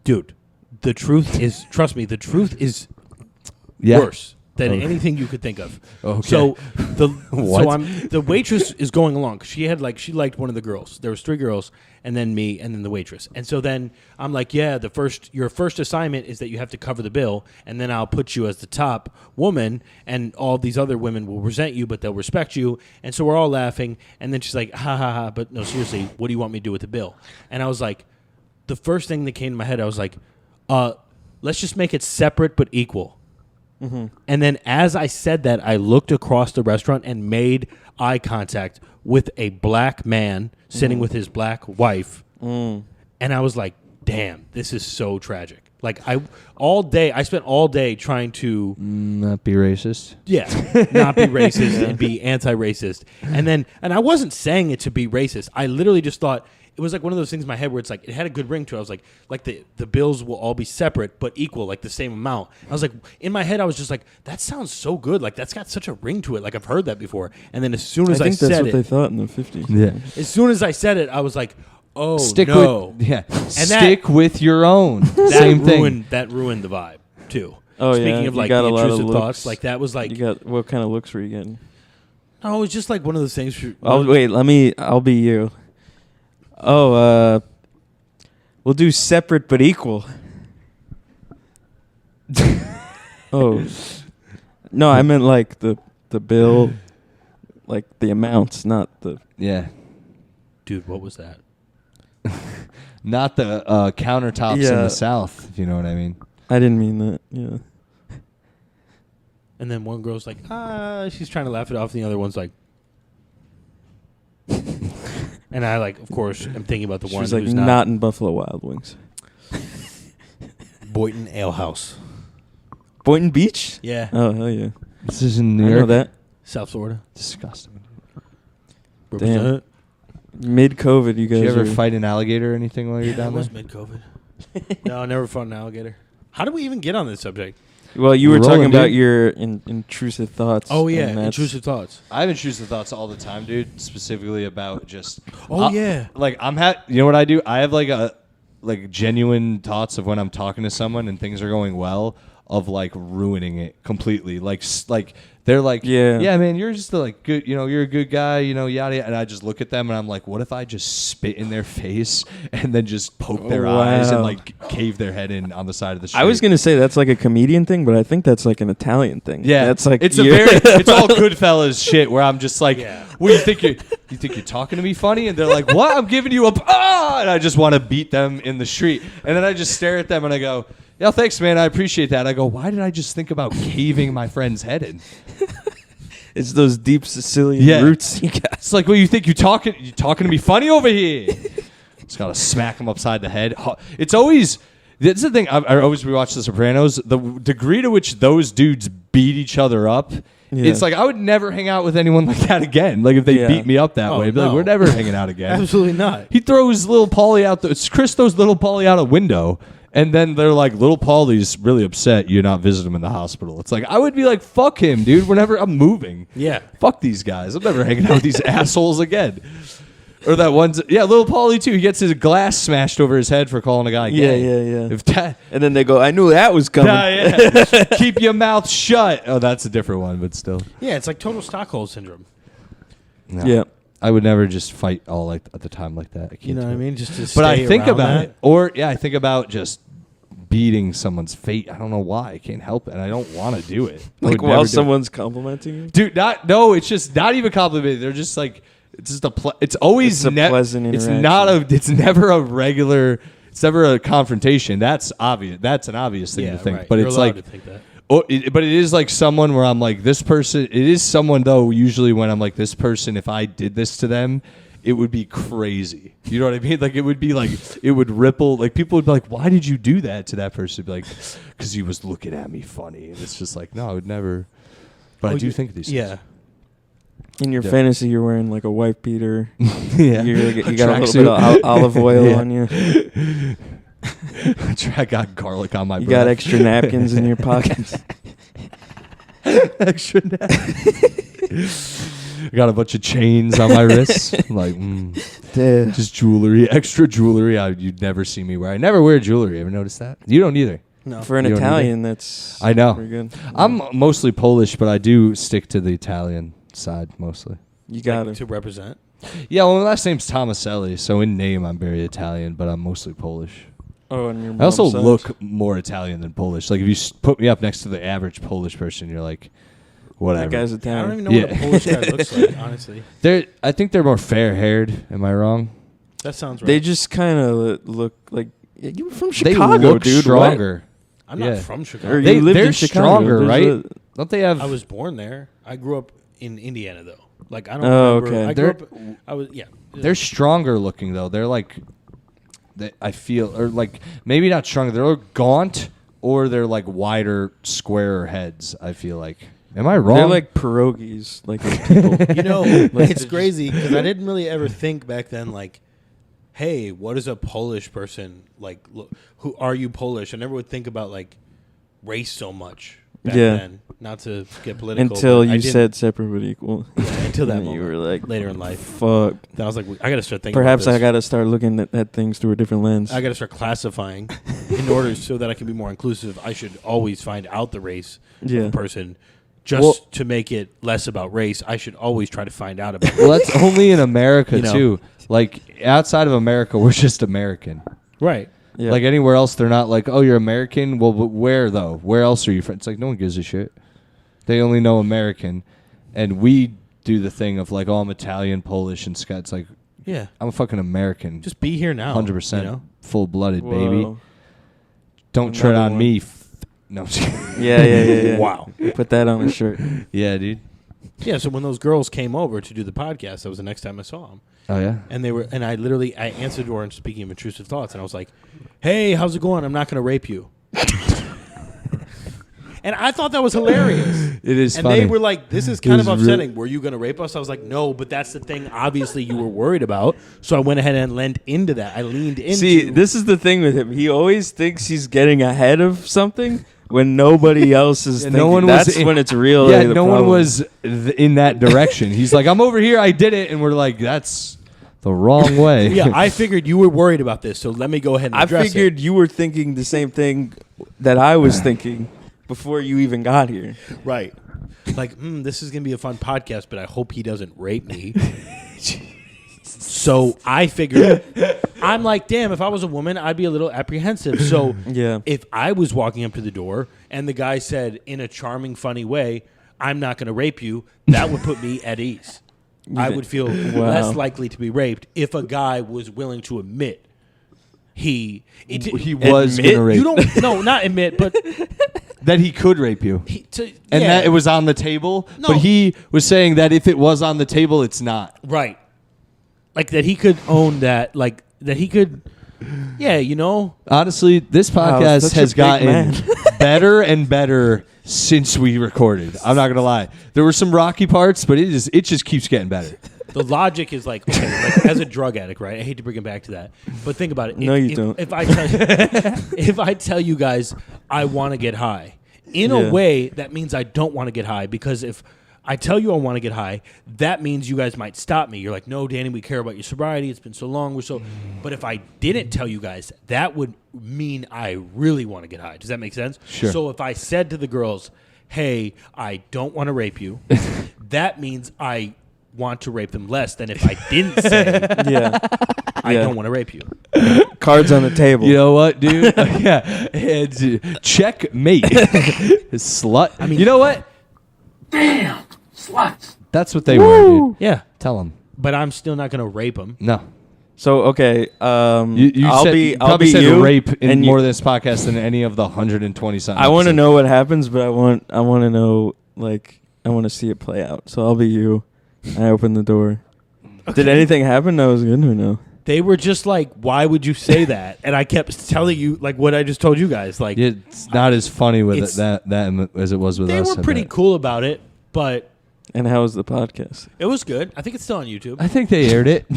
dude, the truth is, trust me, the truth is Yeah. worse than Okay. anything you could think of. Okay. So What? the waitress is going along 'cause she liked one of the girls. There was 3 girls, and then me, and then the waitress. And so then I'm like, yeah, your first assignment is that you have to cover the bill, and then I'll put you as the top woman, and all these other women will resent you, but they'll respect you. And so we're all laughing, and then she's like, ha ha ha, but no, seriously, what do you want me to do with the bill? And I was like, the first thing that came to my head, I was like, let's just make it separate but equal. And then as I said that, I looked across the restaurant and made eye contact with a black man sitting with his black wife. And I was like, damn, this is so tragic. Like I spent all day trying to Not be racist. not be racist and be anti-racist. And I wasn't saying it to be racist. I literally just thought it was like one of those things in my head where it's like it had a good ring to it. I was like the bills will all be separate but equal, like the same amount. I was like, in my head, I was just like, that sounds so good. Like that's got such a ring to it. Like I've heard that before. And then as soon as I think that's said what they it, thought in the 50s. Yeah. as soon as I said it, I was like, oh Stick no. Stick with your own. Same thing. That ruined the vibe too. Oh, Speaking yeah. of You like got the a lot of intrusive looks. thoughts, like that was like, You got what kind of looks were you getting? no, it was just like one of those things. Oh wait, I'll be you. Oh, we'll do separate but equal. Oh, no, I meant like the bill, like the amounts, not the. Yeah. Dude, what was that? Not the countertops in Yeah. the South, if you know what I mean. I didn't mean that. Yeah. And then one girl's like, she's trying to laugh it off, and the other one's like, and I like, of course, am thinking about the She one was like, who's not in Buffalo Wild Wings. Boynton Ale House. Boynton Beach? Yeah, Oh hell yeah! This is in New I York. know that. South Florida. Disgusting. Represent. Mid COVID, you guys. Did you ever are- fight an alligator or anything while Yeah, you're that down was there? mid-COVID. No, I never fought an alligator. How did we even get on this subject? Well, you were Rolling, talking about dude. your intrusive thoughts. Oh yeah, and that's- intrusive thoughts. I have intrusive thoughts all the time, dude. Specifically about just. Oh, yeah. Like you know what I do? I have like genuine thoughts of when I'm talking to someone and things are going well, of like ruining it completely. Like they're like, Yeah. man, you're just like good. You know, you're a good guy. You know, yada yada. And I just look at them and I'm like, what if I just spit in their face and then just poke their eyes and Wow. like cave their head in on the side of the street? I was gonna say that's like a comedian thing, but I think that's like an Italian thing. Yeah, that's like it's it's all Goodfellas shit. Where I'm just like, well, you think you're talking to me funny, and they're like, what? I'm giving you and I just want to beat them in the street, and then I just stare at them and I go, yeah, thanks, man, I appreciate that. I go, why did I just think about caving my friend's head in? It's those deep Sicilian roots you got. It's like, well, you think you talking to me funny over here? Just gotta smack him upside the head. It's always. That's the thing. I always rewatch The Sopranos. The degree to which those dudes beat each other up, it's like I would never hang out with anyone like that again. Like if they beat me up that way, I'd be like, no. we're never hanging out again. Absolutely not. He throws little Paulie out. Chris throws little Paulie out a window, and then they're like, little Paulie's really upset you're not visiting him in the hospital. It's like I would be like, fuck him, dude. Whenever I'm moving, Yeah. fuck these guys. I'm never hanging out with these assholes again. Or that one, little Paulie too. He gets his glass smashed over his head for calling a guy gay. Yeah. If that, And then they go, I knew that was coming. yeah. Keep your mouth shut. Oh, that's a different one, but still. Yeah, it's like total Stockholm syndrome. No. Yeah. I would never just fight all like at the time like that. I can't You know do what I it. mean? Just to But I stay think around about that. it, or I think about just beating someone's fate. I don't know why. I can't help it. And I don't want to do it. I Like would while never do it. someone's complimenting you? Dude, it's just not even complimented. They're just like, it's just it's always It's a pleasant interaction. it's never a regular, it's never a confrontation. That's obvious. That's an obvious thing to think. Right. But You're it's allowed like, to think that. but it is like someone where I'm like, this person, it is someone though, usually when I'm like, this person, if I did this to them, it would be crazy. You know what I mean? Like, it would be like, it would ripple. Like, people would be like, why did you do that to that person? Be like, because he was looking at me funny. And it's just like, no, I would never. But I do think of these things. Yeah. In your fantasy, you're wearing like a wife beater. Yeah. You got a little bit of olive oil on you. I got garlic on my You breath. got extra napkins in your pockets. Extra napkins. I got a bunch of chains on my wrists. I'm like, just jewelry, extra jewelry. You'd never see me wear. I never wear jewelry. Ever notice that? You don't either. No. For an You don't Italian, that's I know. pretty good. I'm mostly Polish, but I do stick to the Italian side mostly. You got to represent. Yeah, well, my last name's Tomaselli, so in name I'm very Italian, but I'm mostly Polish. Oh, and your I also mom's side? look more Italian than Polish. Like, if you put me up next to the average Polish person, you're like, whatever. That guy's I Italian. don't even know what a Polish guy looks like, honestly. I think they're more fair-haired. Am I wrong? That sounds right. They just kind of look like you were from They Chicago, look dude. stronger. I'm yeah. not from Or Chicago. you lived They're in Chicago. stronger, There's right? a- Don't they have? I was born there. I grew up in Indiana, though. Like, I don't Oh, remember. okay. I grew up. I was, yeah. They're stronger looking though. They're like, I feel, or like maybe not stronger. They're gaunt, or they're like wider, squarer heads. I feel like. Am I wrong? They're like pierogies, like people. You know, Like, it's crazy because I didn't really ever think back then, like, hey, what is a Polish person like? Who are you Polish? I never would think about like race so much back then. Not to get political. Until but I you didn't- said separate but equal. yeah, until that And moment. you were like, later in life. fuck. Then I was like, I got to start thinking. Perhaps about I this. got to start looking at things through a different lens. I got to start classifying in order so that I can be more inclusive. I should always find out the race of Yeah. a person. Just to make it less about race, I should always try to find out about well, that's only in America You know. too. Like outside of America, we're just American. right. Yeah. Like anywhere else, they're not like, oh, you're American. Well, but where though? Where else are you from? It's like no one gives a shit. They only know American, and we do the thing of like, oh, I'm Italian, Polish, and Scots. Like, Yeah. I'm a fucking American. Just be here now. 100%, You know? full-blooded, baby. Whoa. Don't tread Another on one. me. No, I'm just kidding. Yeah. Wow. Put that on a shirt. Yeah, dude. Yeah. So when those girls came over to do the podcast, that was the next time I saw them. Oh yeah. And I answered her and speaking of intrusive thoughts, and I was like, "Hey, how's it going? I'm not going to rape you." And I thought that was hilarious. It is And funny. they were like, "This is kind of was upsetting. Were you going to rape us?" I was like, "No, but that's the thing. Obviously, you were worried about." So I went ahead and leaned into that. I leaned into. See, this is the thing with him. He always thinks he's getting ahead of something when nobody else is thinking. no one That's was in- when it's real. Yeah, no one was in that direction. He's like, I'm over here. I did it, and we're like, that's the wrong way. Yeah, I figured you were worried about this, so let me go ahead and I address figured you were thinking the same thing that I was thinking before you even got here. it. Right. Like, this is going to be a fun podcast, but I hope he doesn't rape me. So I figured, I'm like, damn, if I was a woman, I'd be a little apprehensive. So Yeah. if I was walking up to the door and the guy said in a charming, funny way, I'm not going to rape you, that would put me at ease. I would feel less likely to be raped if a guy was willing to admit he was Admit? gonna rape You don't no, not admit, but that he could rape you, and yeah, that it was on the table. No. But he was saying that if it was on the table, it's not. right, like that he could own that, like that he could, yeah, you know, Honestly, this Wow, podcast such a has big gotten man. better and better since we recorded. I'm not gonna lie. There were some rocky parts, but it just keeps getting better. the logic is like, okay, like as a drug addict, right? I hate to bring it back to that, but think about it. No, you don't. If I tell you guys I want to get high, in Yeah. a way that means I don't want to get high, because if I tell you I want to get high, that means you guys might stop me. You're like, no, Danny, we care about your sobriety. It's been so long. But if I didn't tell you guys, that would mean I really want to get high. Does that make sense? Sure. So if I said to the girls, hey, I don't want to rape you, that means I want to rape them less than if I didn't say Yeah. I don't want to rape you. Cards on the table. You know what, dude? Yeah. And, checkmate. Slut. I mean, you know what? Damn, sluts. That's what they were, dude. Yeah. Tell them. But I'm still not going to rape them. No. So okay, You I'll said, be said you rape in and more of this podcast than any of the 120 something. I want to know what happens, but I want to know, like, I want to see it play out. So I'll be you. I open the door. Okay. Did anything happen that was good or no? They were just like, why would you say that? And I kept telling you, like, what I just told you guys. Like, it's not as funny with that as it was with us. They were pretty cool about it, but And how was the podcast? it was good. I think it's still on YouTube. I think they aired it. I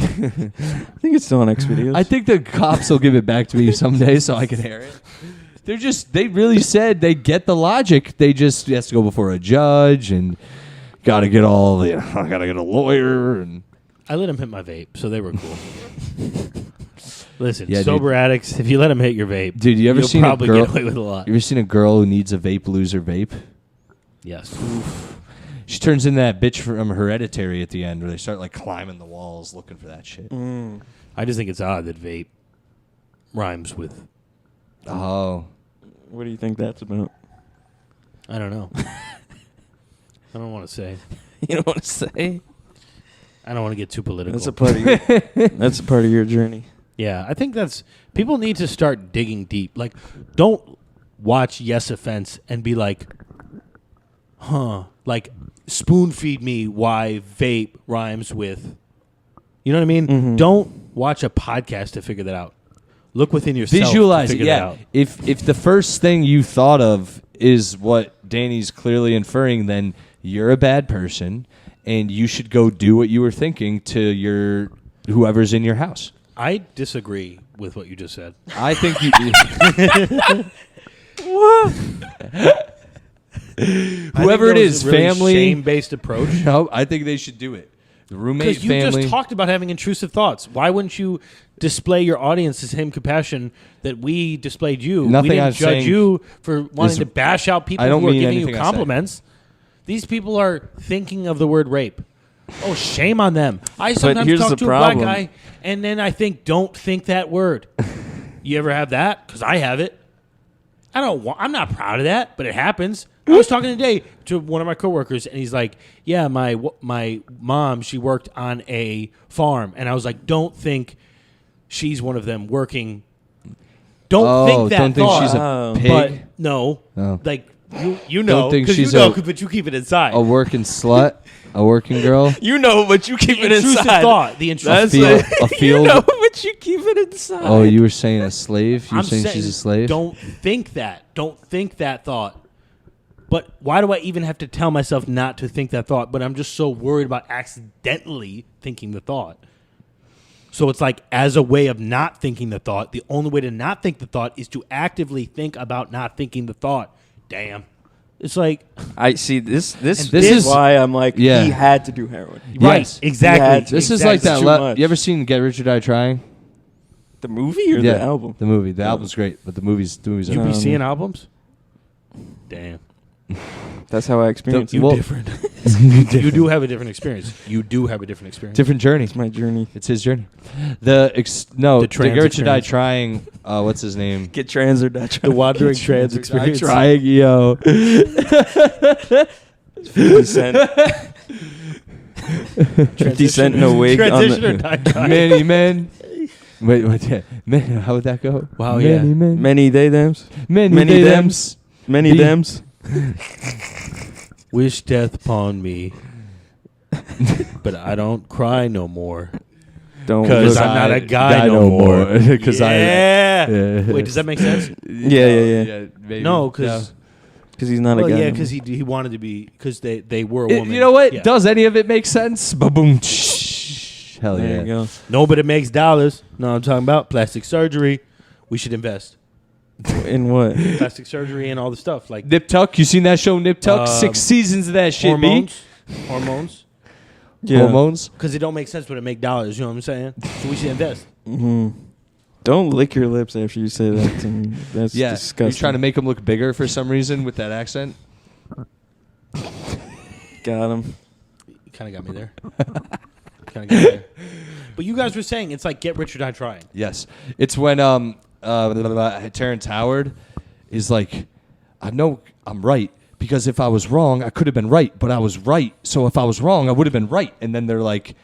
think it's still on X videos. I think the cops will give it back to me someday so I can air it. They really said they get the logic. They just has to go before a judge and got to get I got to get a lawyer and. I let him hit my vape, so they were cool. Listen, Yeah, sober addicts, if you let them hit your vape, Dude, you ever you'll seen probably a girl, get away with a lot. You ever seen a girl who needs a vape lose her vape? Yes. She turns into that bitch from Hereditary at the end where they start like climbing the walls looking for that shit. I just think it's odd that vape rhymes with, Oh. What do you think that's about? I don't know. I don't want to say. You don't want to say? I don't want to get too political. That's a part of your, that's a part of your journey. Yeah, I think people need to start digging deep. Like, don't watch Yes Offense and be like, like, spoon feed me why vape rhymes with, you know what I mean? Mm-hmm. Don't watch a podcast to figure that out. Look within yourself. Visualize to it, figure that yeah. out. If the first thing you thought of is what Danny's clearly inferring, then you're a bad person and you should go do what you were thinking to whoever's in your house. I disagree with what you just said. I think you whoever it is, family, shame-based approach. No, I think they should do it. The roommate, Because you family. just talked about having intrusive thoughts. Why wouldn't you display your audience the same compassion that we displayed you? Nothing we didn't I'm judge saying you for wanting is- to bash out people I don't who are mean giving you anything I say. compliments. These people are thinking of the word rape. Oh, shame on them. I sometimes here's talk the to problem. a black guy, and then I think, don't think that word. You ever have that? Because I have it. I'm not proud of that, but it happens. I was talking today to one of my coworkers, and he's like, "Yeah, my mom, she worked on a farm," and I was like, "Don't think she's one of them working. Don't think that don't think thought." she's a Oh. pig. But no, Oh. like you know, Don't think because she's you know, a- but you keep it inside. A working slut, a working girl, You know, but you keep The intrusive thought. The intrusive field, thought. a field. You know, but you keep it inside. Oh, you were saying a slave? You were I'm saying she's a slave? Don't think that. Don't think that thought. But why do I even have to tell myself not to think that thought? But I'm just so worried about accidentally thinking the thought. So it's like, as a way of not thinking the thought, the only way to not think the thought is to actively think about not thinking the thought. Damn. It's like, I see this this is is- why I'm like, Yeah. he had to do heroin. right, Yes. exactly. He had to. This is like Exactly. that. Too much. You ever seen Get Rich or Die Trying? The movie or the album? The movie. The album's great, but the movies. You are be seeing albums? Damn. That's how I experienced it. Well- Different. You do have a different experience. You do have a different experience. different journey. It's my journey. It's his journey. The The trans Get Rich or Die experience. Trying. What's his name? Get trans or die The wandering trans Die experience. Trying, yo. 50 Cent. 50 Cent in a wig on Transition or the, die trying. Many men. Wait, yeah. Man, how would that go? Wow, many yeah. men. many they thems. Many, many they, thems. Many Be- thems. Wish death upon me, but I don't cry no more. Don't Because look- I'm not a guy no more. Because yeah. Wait, does that make sense? Yeah. Maybe. No, because he's not a guy. yeah, no because he wanted to be, because they were a It- woman. you know what? Yeah. Does any of it make sense? Ba-boom. Hell There yeah. you go. No, but it makes dollars. No, I'm talking about plastic surgery. We should invest. In what? Plastic surgery and all the stuff like Nip Tuck. You seen that show, Nip Tuck? 6 Um, seasons of that shit, hormones, Yeah. Hormones. because it don't make sense, but it make dollars. You know what I'm saying? So we should invest. hmm Don't lick your lips after you say that to me. That's Yeah. disgusting. You're trying to make him look bigger for some reason with that accent. Got him. You kind of got me there. Kind of got me there. But you guys were saying it's like Get Rich or Die Trying. Yes. It's when Terrence Howard is like, I know I'm right because if I was wrong, I could have been right, but I was right. So if I was wrong, I would have been right. And then they're like,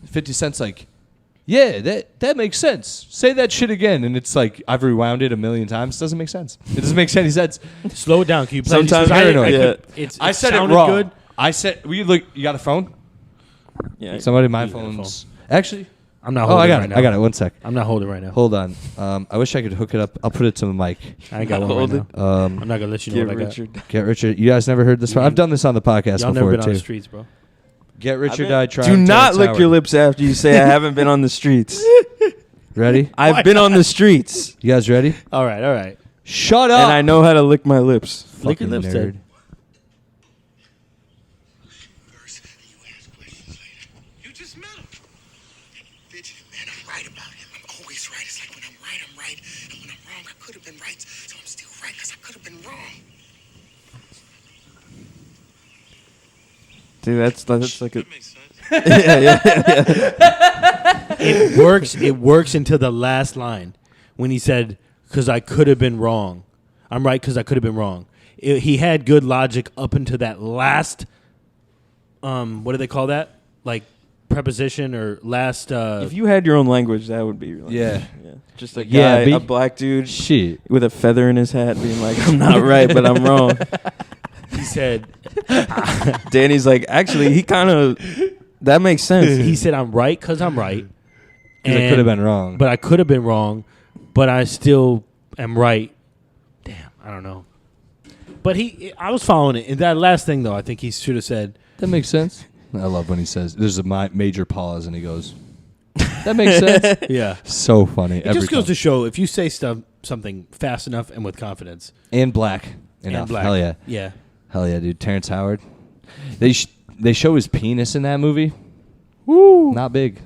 50 Cent's like, yeah, that makes sense. Say that shit again. And it's like, I've rewound it a million times. It doesn't make sense. It doesn't make any sense. Slow it down. Can you play Sometimes paranoid. I said it sounded wrong. Good. I said, you got a phone? Yeah. Somebody, my phone's... Actually... I'm not holding it right now. I got it. 1 sec. I'm not holding it right now. Hold on. I wish I could hook it up. I'll put it to the mic. I ain't got one right now. I'm not going to let you know what I got. Get Richard. You guys never heard this one? I've done this on the podcast Y'all before, never been too. on the streets, bro. Get Richard Die Trying. Do not Terrence lick Howard. your lips after you say I haven't been on the streets. Ready? I've been on the streets. You guys ready? All right. Shut up. And I know how to lick my lips. Lick your Fucking lips, nerd. Ted. You just met him. Fidget, man, I'm right about him. I'm always right. It's like when I'm right, I'm right. And when I'm wrong, I could have been right. So I'm still right because I could have been wrong. Dude, that's like a... That makes sense. It works until the last line when he said, because I could have been wrong. I'm right because I could have been wrong. He had good logic up until that last, what do they call that? Like preposition or last... If you had your own language, that would be... Like, Yeah. Just a Yeah, guy, a black dude Shit. with a feather in his hat being like, I'm not right, but I'm wrong. he said, Danny's like, actually, he kind of... That makes sense. he said, I'm right because I'm right. Because I could have been wrong. But I could have been wrong, but I still am right. Damn, I don't know. But I was following it. And that last thing, though, I think he should have said. That makes sense. I love when he says, there's a major pause and he goes, that makes sense. Yeah. So funny. It just goes to show if you say something fast enough and with confidence. And black enough. And black. Hell yeah. Yeah. Hell yeah, dude. Terrence Howard. They show his penis in that movie. Woo. Not big.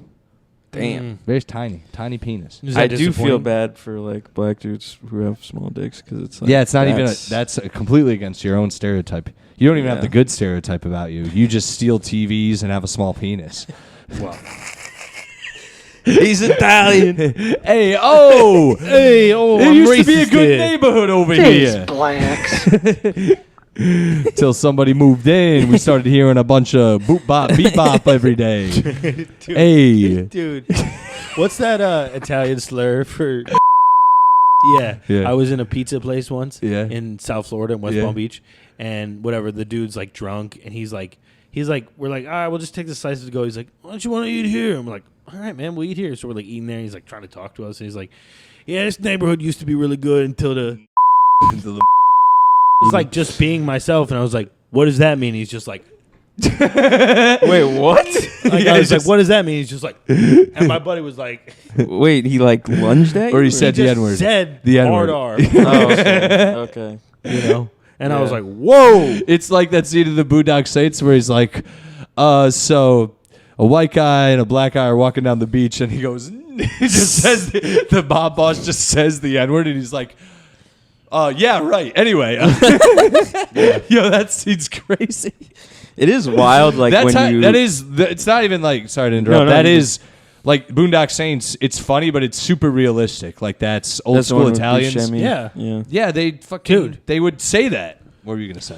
Damn. Very tiny. Tiny penis. Is that I do feel disappointing? bad for like black dudes who have small dicks because it's like... Yeah, it's not even... that's- That's completely against your own stereotype. You don't even have the good stereotype about you. You just steal TVs and have a small penis. Well. He's Italian. Hey, oh! Hey, oh, It I'm used to be a racist good kid. neighborhood over These here. blacks. Till somebody moved in, we started hearing a bunch of boop bop, beep bop every day. Hey. Dude. What's that Italian slur for... Yeah. I was in a pizza place once in South Florida in West Palm Beach. And whatever, the dude's like drunk. And he's like, we're like, all right, we'll just take the slices to go. He's like, why don't you want to eat here? And we're like, all right, man, we'll eat here. So we're like eating there. He's like trying to talk to us. And he's like, yeah, this neighborhood used to be really good until the... It's like just being myself. And I was like, what does that mean? He's just like... Wait, what? Like, I was like, what does that mean? He's just like... And my buddy was like... Wait, he like lunged at you? Or he said the just N-word. said The hard N-word. R. Oh, okay. You know? And I was Yeah. like, whoa! It's like that scene of the Boondock Saints where he's like, so a white guy and a black guy are walking down the beach, and he goes, he just says, the mob boss just says the N-word, and he's like, yeah, right. Anyway. Yo, that scene's crazy. It is wild, like That's when you... it's not even like, sorry to interrupt, No, that you is, like, Boondock Saints, it's funny, but it's super realistic. Like, that's old That's the school one with Italians. Buscemi. Yeah. Yeah. Yeah, they fucking, they would say that. What were you going to say?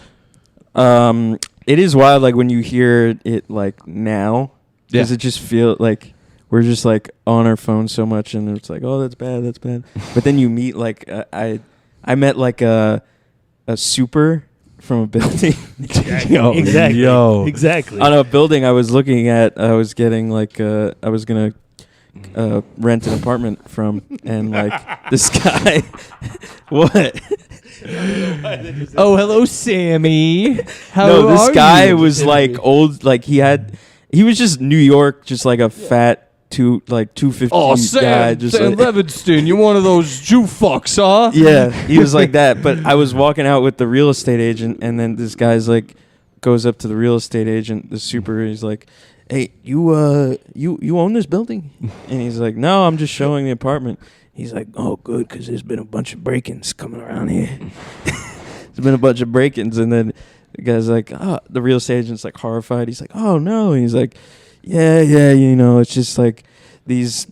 It is wild, like when you hear it like now, because it just feel like we're just like on our phone so much, and it's like, oh, that's bad. But then you meet like I met like a super from a building. Exactly. On a building I was looking at, I was getting like I was gonna rent an apartment from, and like this guy, what? Oh, hello, Sammy. How No, this are guy you? was like old, like he was just New York, just like a fat 250 Oh, guy, just Sam like, Levinston, you're one of those Jew fucks, huh? yeah, he was like that. But I was walking out with the real estate agent, and then this guy's like goes up to the real estate agent, the super. He's like, "Hey, you own this building?" And he's like, "No, I'm just showing the apartment." He's like, "Oh, good, because there's been a bunch of break-ins coming around here." There's been a bunch of break-ins, and then the guy's like, "Oh," the real estate agent's like horrified. He's like, "Oh no," and he's like, "Yeah, you know, it's just like these.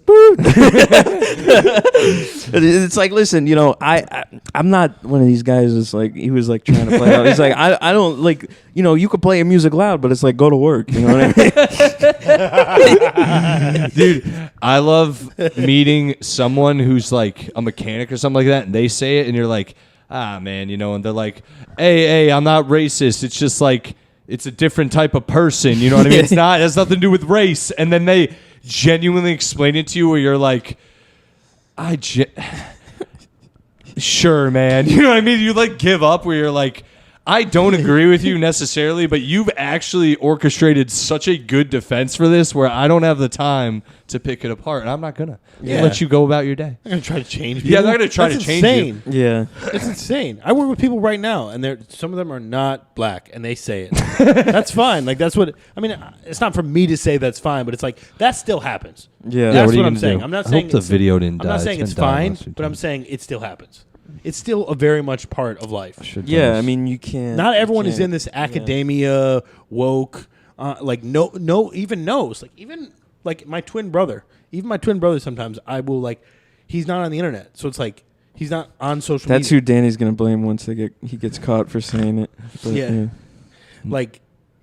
It's like, listen, you know, I'm not one of these guys that's like, he was like trying to play out. He's like, I don't like, you know, you could play your music loud, but it's like, go to work. You know what I mean? Dude, I love meeting someone who's like a mechanic or something like that, and they say it, and you're like, ah, man, you know, and they're like, hey, I'm not racist. It's just like, it's a different type of person. You know what I mean? It has nothing to do with race. And then they genuinely explain it to you where you're like, sure, man. You know what I mean? You like give up where you're like, I don't agree with you necessarily, but you've actually orchestrated such a good defense for this where I don't have the time to pick it apart. And I'm not going to let you go about your day. I'm going to try to change people. Yeah, I'm not going to try to change insane. you. Yeah. It's insane. I work with people right now, and some of them are not black, and they say it. That's fine. Like, that's what, I mean, it's not for me to say that's fine, but it's like, that still happens. Yeah. That's what are you what I'm gonna saying. do? I'm not I saying hope the it's- video didn't die. I'm not saying It's it's been dying fine, most of the but I'm time. saying it still happens. It's still a very much part of life. Yeah, I mean, you can't. Not everyone you is in this academia woke, like no even knows. Like even like my twin brother. Even my twin brother sometimes I will like. He's not on the internet, so it's like he's not on social. That's media. who Danny's gonna blame once he gets caught for saying it. But, Yeah. Like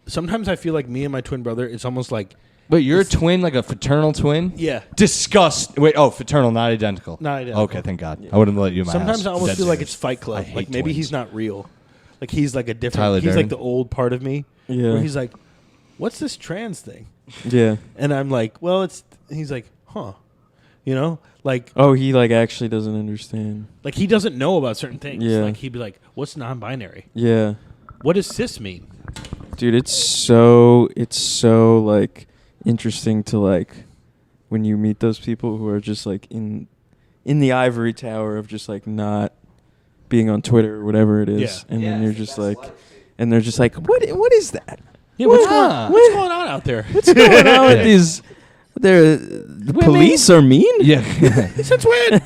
sometimes I feel like me and my twin brother. It's almost like Wait, you're a twin, like a fraternal twin? yeah. Disgust. Wait, fraternal, not identical. Not identical. Okay, thank God. I wouldn't let you in my Sometimes house. I almost Dead feel like serious. it's Fight Club. I hate Like maybe twins. he's not real. Like he's like a different. Tyler he's Durden. like the old part of me. Yeah. Where he's like, what's this trans thing? Yeah. And I'm like, well, it's. He's like, huh. You know, like Oh, he like actually doesn't understand. he doesn't know about certain things. Yeah. Like he'd be like, what's non-binary? Yeah. What does cis mean? Dude, it's so like interesting to like when you meet those people who are just like in the ivory tower of just like not being on Twitter or whatever it is, Yeah. and then you're just like, and they're just like, what is that? Yeah, What? what's going on out there? What's going on with these? The police are mean. Yeah. Since when?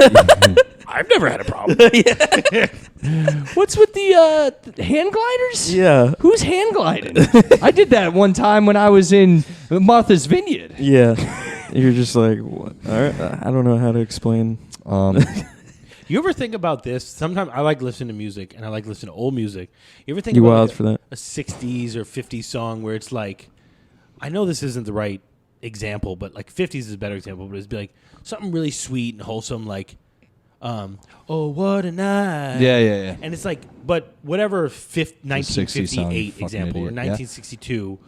I've never had a problem. What's with the hand gliders? Yeah. Who's hand gliding? I did that one time when I was in Martha's Vineyard. Yeah. You're just like, what? All right, I don't know how to explain. You ever think about this? Sometimes I like listening to music, and I like listening to old music. You ever think You about wild like for that? a 60s or 50s song where it's like, I know this isn't the right example, but like 50s is a better example, but it'd be like something really sweet and wholesome, like, oh, what a night. Yeah. And it's like, but whatever 60s song, 1958 fucking example, or idiot, yeah. 1962,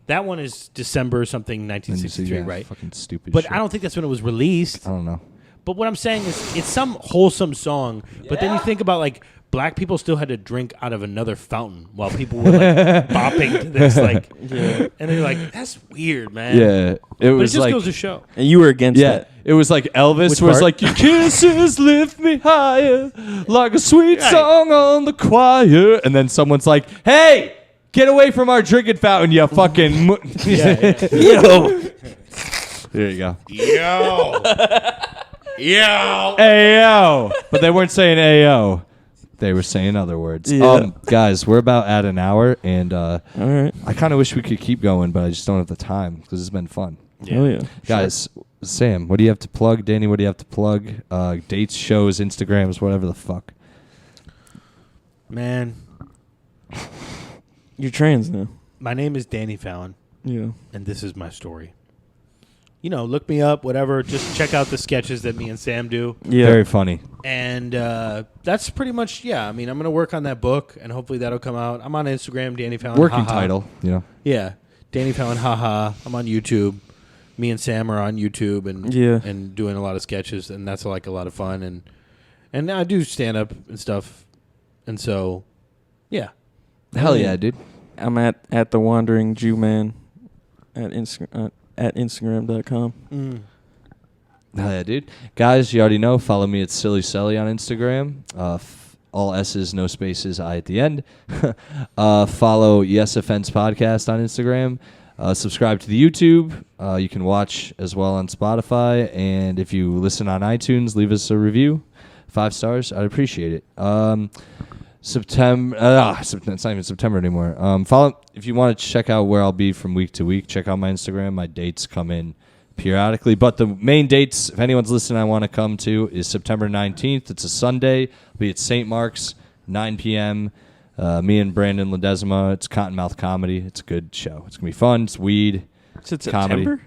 that one is December something 1963, Yeah, right? Fucking stupid But shit. I don't think that's when it was released. I don't know. But what I'm saying is, it's some wholesome song. But then you think about like black people still had to drink out of another fountain while people were like bopping to this, like, and they're like, that's weird, man. Yeah. It but it was just like, goes to show. And you were against yeah. that. It was like Elvis Which was part? like, your kisses lift me higher like a sweet Right. song on the choir. And then someone's like, hey, get away from our drinking fountain, you fucking... Yo. There you go. Yo. Yo. Ayo. But they weren't saying ayo. They were saying other words. Yeah. Guys, we're about at an hour, and All right. I kind of wish we could keep going, but I just don't have the time because it's been fun. Oh yeah. Guys, Sam, what do you have to plug? Danny, what do you have to plug? Dates, shows, Instagrams, whatever the fuck. Man, You're trans now. my name is Danny Fallon, Yeah. and this is my story. You know, look me up, whatever. Just check out the sketches that me and Sam do. Yeah. Very funny. And that's pretty much, yeah. I mean, I'm going to work on that book, and hopefully that'll come out. I'm on Instagram, Danny Fallon. Working haha. title, you know. Yeah, Danny Fallon, haha. I'm on YouTube. Me and Sam are on YouTube and and doing a lot of sketches, and that's like a lot of fun. And I do stand up and stuff, and so, yeah. Hell yeah, dude. I'm at the Wandering Jew Man at Instagram.com. Hell yeah, dude. Guys, you already know. Follow me at Silly Selly on Instagram. All S's, no spaces, I at the end. Follow Yes Offense Podcast on Instagram. Subscribe to the YouTube. You can watch as well on Spotify. And if you listen on iTunes, leave us a review. 5 stars. I'd appreciate it. September. It's not even September anymore. Follow if you want to check out where I'll be from week to week. Check out my Instagram. My dates come in periodically. But the main dates, if anyone's listening, I want to come to, is September 19th. It's a Sunday. I'll be at St. Mark's, 9 p.m. Me and Brandon Ledesma. It's Cottonmouth Comedy. It's a good show. It's going to be fun. It's weed. Is it comedy. September?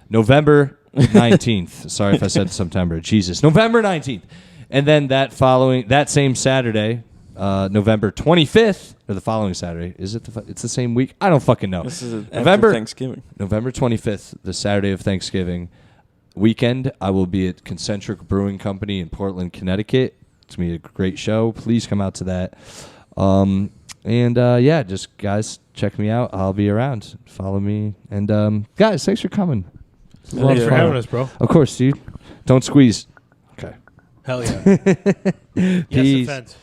November 19th. Sorry if I said September. Jesus. November 19th. And then that same Saturday, November 25th, or the following Saturday. Is it it's the same week? I don't fucking know. This is November, after Thanksgiving. November 25th, the Saturday of Thanksgiving weekend, I will be at Concentric Brewing Company in Portland, Connecticut. It's going to be a great show. Please come out to that. Yeah, just guys, check me out. I'll be around. Follow me. And guys, thanks for coming. It was a lot of Thanks for fun. having us, bro. Of course, dude. Don't squeeze. Okay. Hell yeah. Yes, Peace. offense.